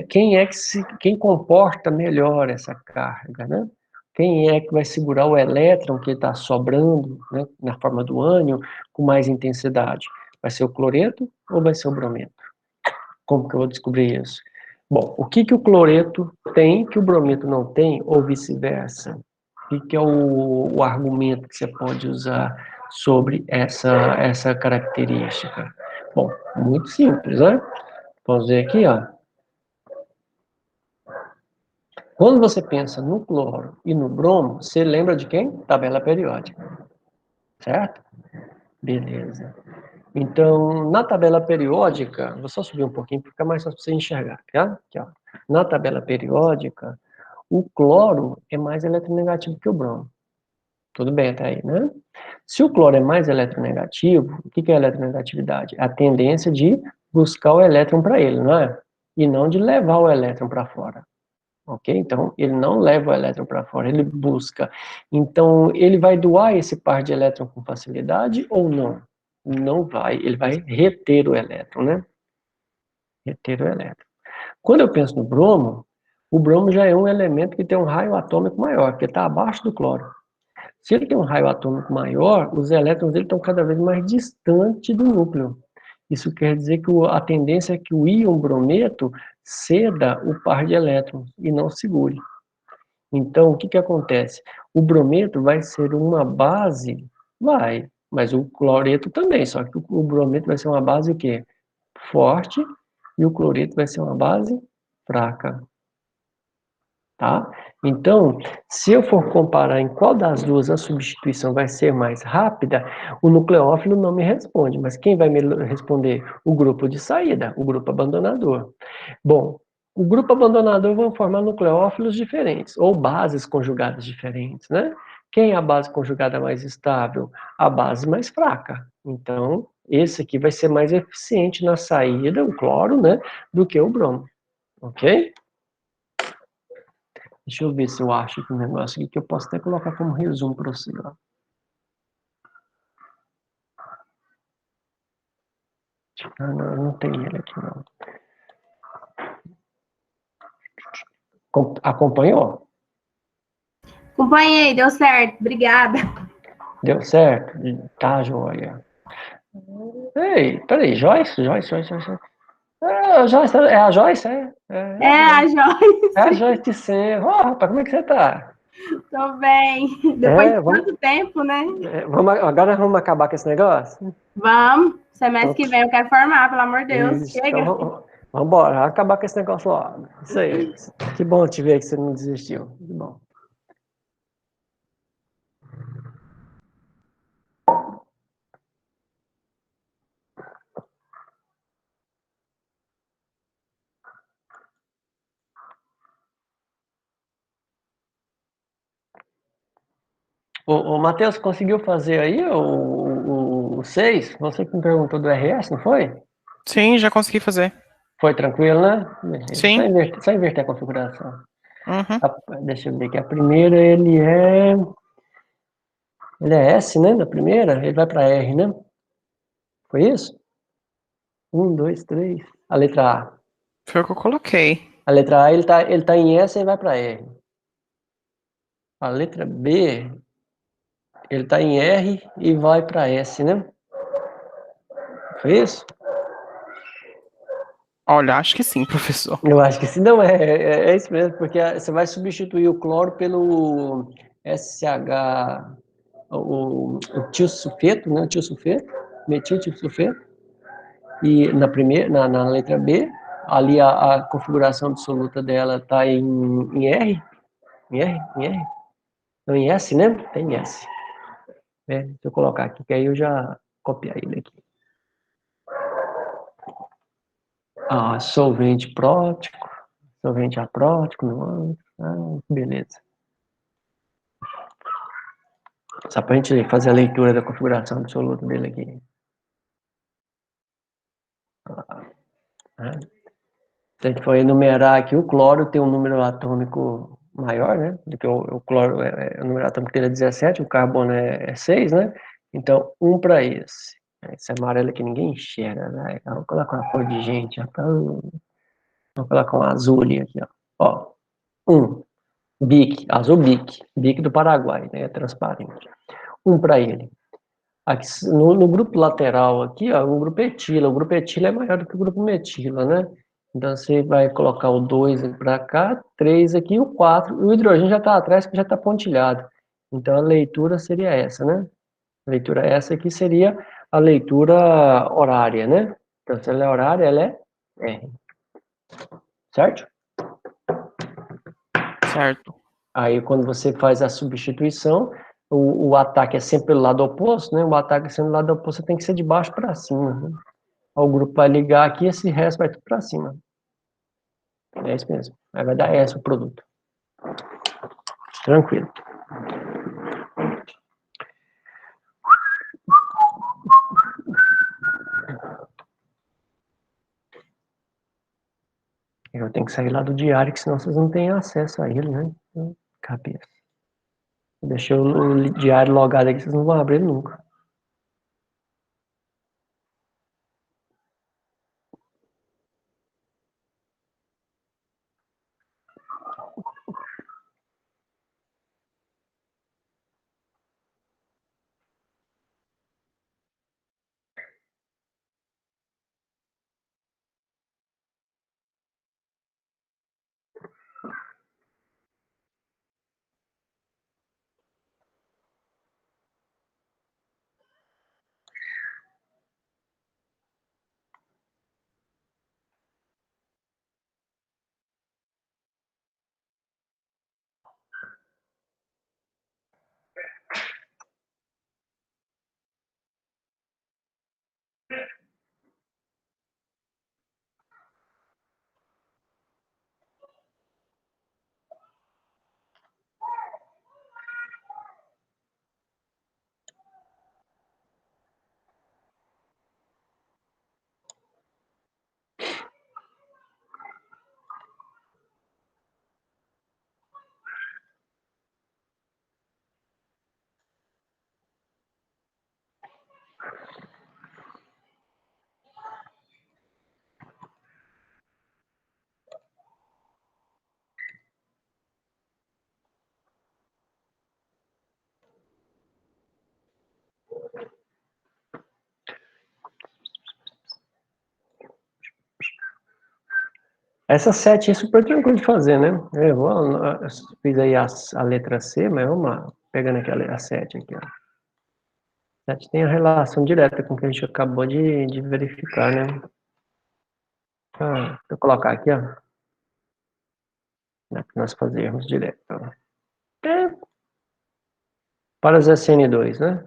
quem comporta melhor essa carga, né? Quem é que vai segurar o elétron que está sobrando, né, na forma do ânion com mais intensidade? Vai ser o cloreto ou vai ser o brometo? Como que eu vou descobrir isso? Bom, o que o cloreto tem que o brometo não tem, ou vice-versa? O que é o argumento que você pode usar sobre essa característica? Bom, muito simples, né? Vamos ver aqui, ó. Quando você pensa no cloro e no bromo, você lembra de quem? Tabela periódica, certo? Beleza. Então, na tabela periódica, vou só subir um pouquinho para ficar mais fácil para você enxergar, tá? Aqui, ó. Na tabela periódica, o cloro é mais eletronegativo que o bromo. Tudo bem até aí, né? Se o cloro é mais eletronegativo, o que é a eletronegatividade? A tendência de buscar o elétron para ele, não é? E não de levar o elétron para fora. Ok? Então, ele não leva o elétron para fora, ele busca. Então, ele vai doar esse par de elétron com facilidade ou não? Não vai, ele vai reter o elétron, né? Reter o elétron. Quando eu penso no bromo, o bromo já é um elemento que tem um raio atômico maior, porque está abaixo do cloro. Se ele tem um raio atômico maior, os elétrons dele estão cada vez mais distantes do núcleo. Isso quer dizer que a tendência é que o íon brometo ceda o par de elétrons e não segure. Então, o que acontece? O brometo vai ser uma base, mas o cloreto também, só que o brometo vai ser uma base o quê? Forte, e o cloreto vai ser uma base fraca. Tá? Então, se eu for comparar em qual das duas a substituição vai ser mais rápida, o nucleófilo não me responde, mas quem vai me responder? O grupo de saída, o grupo abandonador. Bom, o grupo abandonador vai formar nucleófilos diferentes, ou bases conjugadas diferentes, né? Quem é a base conjugada mais estável? A base mais fraca. Então, esse aqui vai ser mais eficiente na saída, o cloro, né, do que o bromo, ok? Deixa eu ver se eu acho aqui um negócio aqui que eu posso até colocar como resumo para você. Ó. Ah, não tem ele aqui, não. Acompanhou? Acompanhei, deu certo. Obrigada. Deu certo? Tá, joia. Ei, peraí, Joyce? Joyce, é a Joyce? A Joyce. É a Joyce de Serra. Ó, rapaz, como é que você tá? Tô bem. Depois de quanto tempo, né? Agora vamos acabar com esse negócio? Vamos. Semestre que vem eu quero formar, pelo amor de Deus. Isso, Chega. então, vamos embora, acabar com esse negócio logo. Isso aí. Que bom te ver que você não desistiu. Que bom. O Matheus, conseguiu fazer aí o 6? Você que me perguntou do RS, não foi? Sim, já consegui fazer. Foi tranquilo, né? Sim. Só inverter a configuração. Uhum. Deixa eu ver aqui. A primeira, ele é S, né? Na primeira, ele vai para R, né? Foi isso? 1, 2, 3. A letra A. Foi o que eu coloquei. A letra A, ele tá em S e vai para R. A letra B, ele tá em R e vai para S, né? Foi isso? Olha, acho que sim, professor. Eu acho que sim. Não, é isso mesmo, porque você vai substituir o cloro pelo SH, o tiosulfeto, né? O tiosulfeto, metiltiosulfeto. E na primeira, na letra B, ali a configuração absoluta dela está em R? Em R? Em R? Não, em S, né? Tem S. Deixa eu colocar aqui, que aí eu já copiei ele aqui. Solvente prótico, solvente aprótico, não, beleza. Só para a gente fazer a leitura da configuração absoluta dele aqui. Se a gente for enumerar aqui, o cloro tem um número atômico maior, né? Do que o cloro, o número atômico dele é 17, o carbono é 6, né? Então, 1 para esse, Esse amarelo aqui ninguém enxerga, né? Vou colocar uma cor de gente, ó. Vou colocar um azul ali, aqui, ó. Bic, azul bic do Paraguai, né? É transparente. Para ele. Aqui, no grupo lateral aqui, ó, o grupo etila. O grupo etila é maior do que o grupo metila, né? Então, você vai colocar o 2 para cá, 3 aqui e o 4. O hidrogênio já está atrás, porque já está pontilhado. Então, a leitura seria essa, né? A leitura essa aqui seria a leitura horária, né? Então, se ela é horária, ela é R. Certo? Certo. Aí, quando você faz a substituição, o ataque é sempre pelo lado oposto, né? O ataque sendo do lado oposto, tem que ser de baixo para cima, né? O grupo vai ligar aqui, esse resto vai tudo para cima. É isso mesmo. Aí vai dar S o produto. Tranquilo. Eu tenho que sair lá do diário, que senão vocês não têm acesso a ele, né? Cabeça. Deixei o diário logado aqui, vocês não vão abrir nunca. Essa 7 é super tranquilo de fazer, né? Eu fiz aí a letra C, mas vamos lá. Pegando aqui a 7 aqui, ó. 7 tem a relação direta com o que a gente acabou de verificar, né? Deixa eu colocar aqui, ó. Para nós fazermos direto. Para os SN2, né?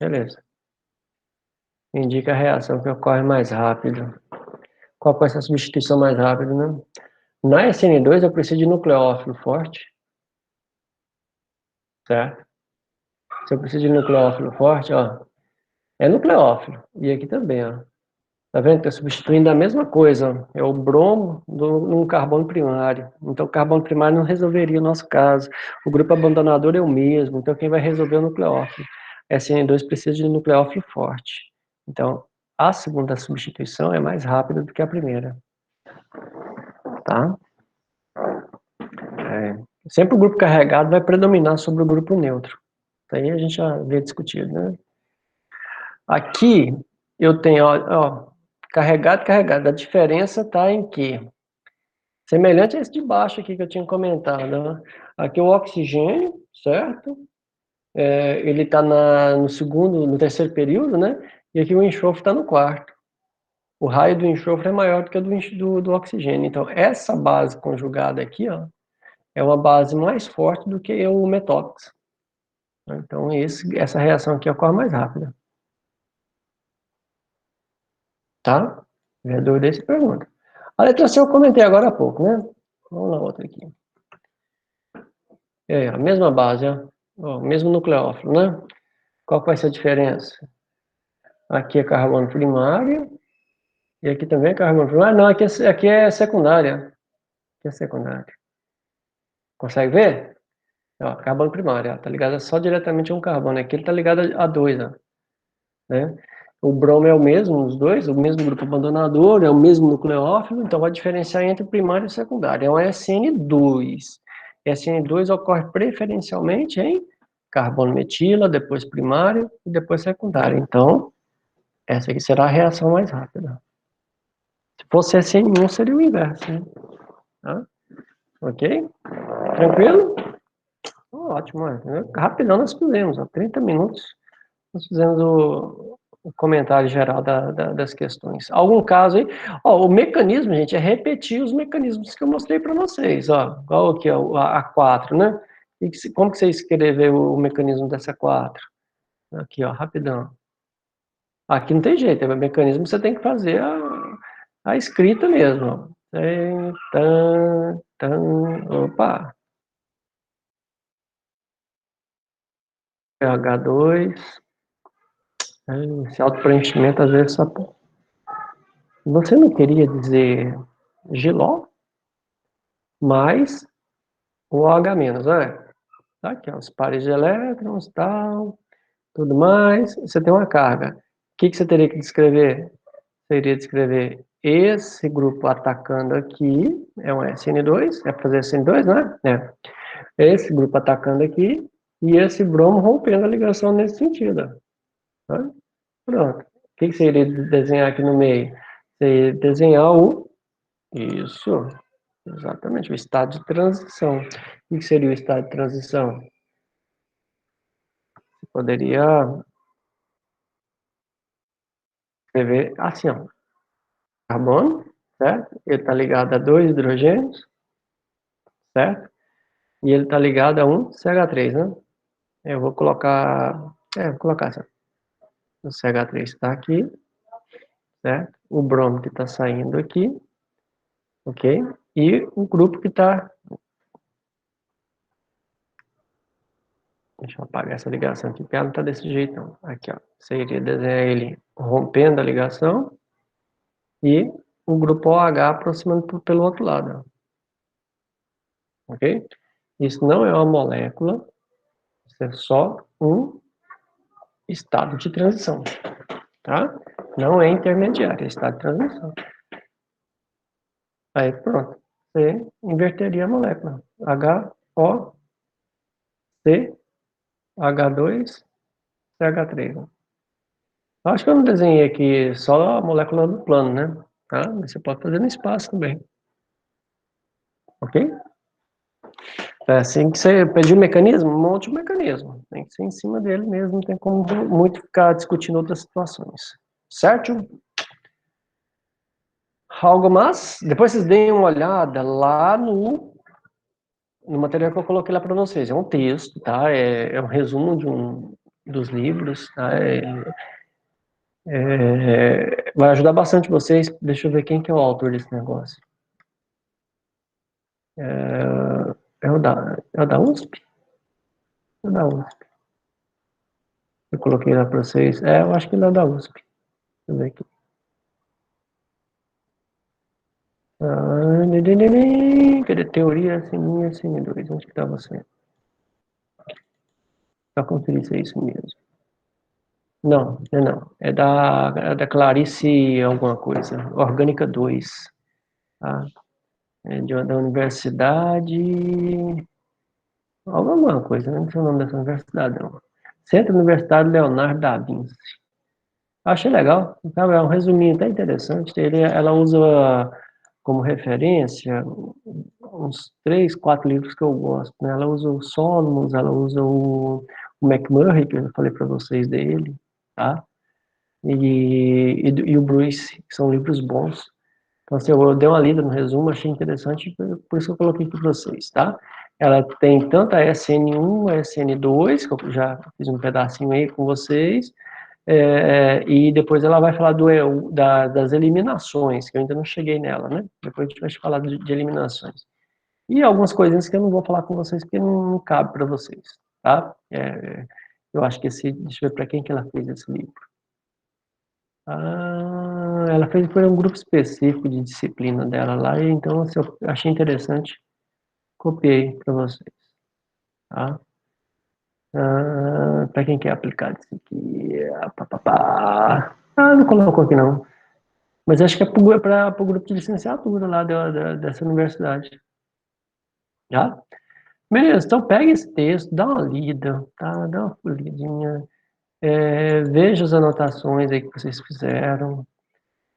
Beleza. Indica a reação que ocorre mais rápido. Qual vai ser a substituição mais rápida, né? Na SN2 eu preciso de nucleófilo forte. Certo? Se eu preciso de nucleófilo forte, ó, é nucleófilo. E aqui também, ó. Tá vendo? Tá substituindo a mesma coisa, ó. É o bromo num carbono primário. Então, o carbono primário não resolveria o nosso caso. O grupo abandonador é o mesmo. Então, quem vai resolver é o nucleófilo. SN2 precisa de nucleófilo forte. Então, a segunda substituição é mais rápida do que a primeira. Tá? Sempre o grupo carregado vai predominar sobre o grupo neutro. Isso aí a gente já havia discutido, né? Aqui eu tenho, ó, carregado. A diferença está em que? Semelhante a esse de baixo aqui que eu tinha comentado. Ó. Aqui o oxigênio, certo? Ele está no terceiro período, né? E aqui o enxofre está no quarto. O raio do enxofre é maior do que o do oxigênio. Então, essa base conjugada aqui, ó, é uma base mais forte do que o metóx. Então, essa reação aqui ocorre mais rápida. Tá? Se tiver dúvida, você pergunta. A letra C eu comentei agora há pouco, né? Vamos na outra aqui. A mesma base, ó. Ó, mesmo nucleófilo, né? Qual vai ser a diferença? Aqui é carbono primário. E aqui também é carbono primário. Não, aqui é secundária. Aqui é secundária. Consegue ver? Ó, carbono primário, ó, tá ligado só diretamente a um carbono. Aqui ele tá ligado a dois, ó. né? O bromo é o mesmo nos dois, o mesmo grupo abandonador, é o mesmo nucleófilo, então vai diferenciar entre primário e secundário. É um SN2. SN2 ocorre preferencialmente em carbono metila, depois primário e depois secundário. Então, essa aqui será a reação mais rápida. Se fosse SN1, seria o inverso, né? Tá? Ok? Tranquilo? Ótimo, né? Rapidão nós fizemos, 30 minutos nós fizemos o comentário geral das questões. Algum caso aí? Ó, o mecanismo, gente, é repetir os mecanismos que eu mostrei para vocês, ó, igual aqui, ó, a 4, né? Como que você escreveu o mecanismo dessa 4? Aqui, ó, rapidão. Aqui não tem jeito, é o mecanismo, você tem que fazer a escrita mesmo, ó. Opa. pH2, esse auto-preenchimento às vezes só... Você não queria dizer Giló, mais o OH-, né? Tá aqui, ó, os pares de elétrons, tal, tudo mais. Você tem uma carga. O que você teria que descrever? Você iria descrever esse grupo atacando aqui, é um SN2, é para fazer SN2, né? Esse grupo atacando aqui, e esse bromo rompendo a ligação nesse sentido. Tá? Pronto. O que você iria desenhar aqui no meio? Você iria desenhar isso, exatamente, o estado de transição. O que seria o estado de transição? Você poderia escrever assim, ó, carbono, certo? Ele está ligado a 2 hidrogênios, certo? E ele está ligado a um CH3, né? Eu vou colocar, vou colocar assim, o CH3 está aqui, certo? O bromo que está saindo aqui, ok? E o grupo que está... Deixa eu apagar essa ligação aqui, porque ela não está desse jeito, não. Aqui, ó. Você iria desenhar ele rompendo a ligação e o grupo OH aproximando pelo outro lado. Ó. Ok? Isso não é uma molécula, isso é só um estado de transição. Tá? Não é intermediário, é estado de transição. Aí pronto. Você inverteria a molécula. HO, C, H2, CH3. Acho que eu não desenhei aqui só a molécula do plano, né? Tá? Mas você pode fazer no espaço também. Ok? É assim que você pediu o mecanismo, monte o mecanismo. Tem que ser em cima dele mesmo, não tem como muito ficar discutindo outras situações. Certo? Algo mais? Depois vocês deem uma olhada lá no material que eu coloquei lá para vocês. É um texto, tá? É um resumo dos livros, tá? Vai ajudar bastante vocês. Deixa eu ver quem que é o autor desse negócio. É o da USP? É o da USP. Eu coloquei lá para vocês. Eu acho que ele é da USP. Deixa eu ver aqui. Cadê teoria sininha, SN2? Onde que tá você? Só conferir se é isso mesmo. Não, não. É da Clarice alguma coisa. Orgânica 2. Tá? Da universidade... Alguma coisa, não sei o nome dessa universidade, não. Centro Universitário Leonardo da Vinci. Achei legal, sabe? É um resuminho até interessante. Ela usa como referência uns 3, 4 livros que eu gosto, né? Ela usa o Solomons, ela usa o McMurray, que eu falei para vocês dele, tá? E o Bruce, que são livros bons. Então, assim, eu dei uma lida no resumo, achei interessante, por isso que eu coloquei aqui para vocês, tá? Ela tem tanto a SN1, a SN2, que eu já fiz um pedacinho aí com vocês, e depois ela vai falar das eliminações, que eu ainda não cheguei nela, né? Depois a gente vai falar de eliminações. E algumas coisinhas que eu não vou falar com vocês, porque não cabe para vocês, tá? Eu acho que deixa eu ver para quem que ela fez esse livro. Ela fez por um grupo específico de disciplina dela lá, e então assim, eu achei interessante, copiei para vocês, tá? Para quem quer aplicar isso aqui? Não colocou aqui não. Mas acho que é para o grupo de licenciatura lá dessa universidade. Já? Beleza, então pega esse texto, dá uma lida, tá? Dá uma lidinha. Veja as anotações aí que vocês fizeram.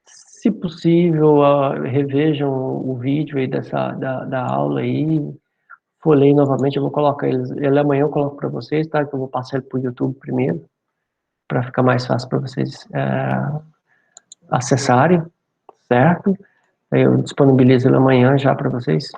Se possível, revejam o vídeo aí da aula aí. Folhei novamente, eu vou colocar ele amanhã eu coloco para vocês, tá? Que eu vou passar ele para o YouTube primeiro, para ficar mais fácil para vocês acessarem, certo? Aí eu disponibilizo ele amanhã já para vocês.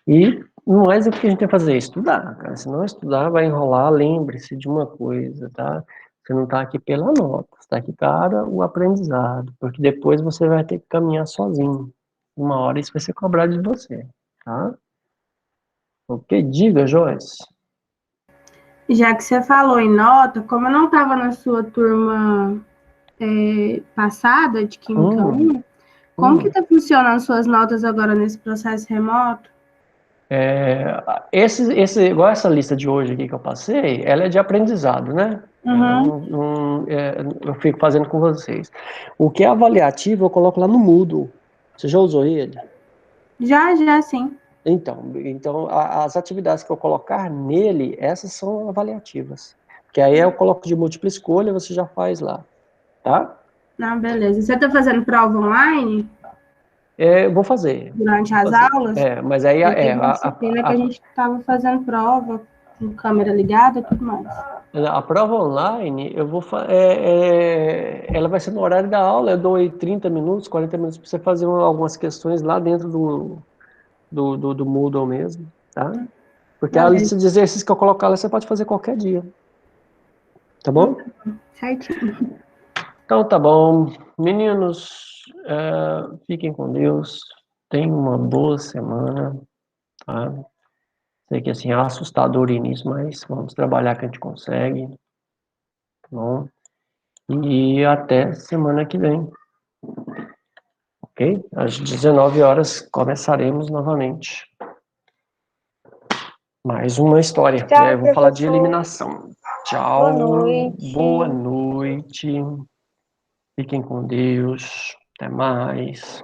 E mais o que a gente tem que fazer é estudar, cara. Se não estudar, vai enrolar. Lembre-se de uma coisa, tá? Você não está aqui pela nota, você está aqui para o aprendizado, porque depois você vai ter que caminhar sozinho. Uma hora isso vai ser cobrado de você, tá? Ok? Diga, Joyce. Já que você falou em nota, como eu não estava na sua turma passada, de Química 1, como que tá funcionando suas notas agora nesse processo remoto? Igual essa lista de hoje aqui que eu passei, ela é de aprendizado, né? Eu fico fazendo com vocês. O que é avaliativo, eu coloco lá no Moodle. Você já usou ele? Já, sim. Então as atividades que eu colocar nele, essas são avaliativas. Que aí eu coloco de múltipla escolha, você já faz lá, tá? Não, beleza. Você está fazendo prova online? Eu vou fazer. Durante as aulas? Mas aí Teve uma disciplina que a gente estava fazendo prova, com câmera ligada e tudo mais. A prova online, ela vai ser no horário da aula, eu dou aí 30 minutos, 40 minutos para você fazer algumas questões lá dentro do Moodle mesmo, tá? Porque a lista de exercícios que eu colocar lá, você pode fazer qualquer dia. Tá bom? Certinho. Então tá bom. Meninos, fiquem com Deus. Tenham uma boa semana, tá? Sei que assim é assustador o início, mas vamos trabalhar que a gente consegue, tá bom? E até semana que vem, ok? Às 19 horas começaremos novamente. Mais uma história. Tchau, Eu vou falar de professor. eliminação. Tchau. Boa noite. Boa noite. Fiquem com Deus. Até mais.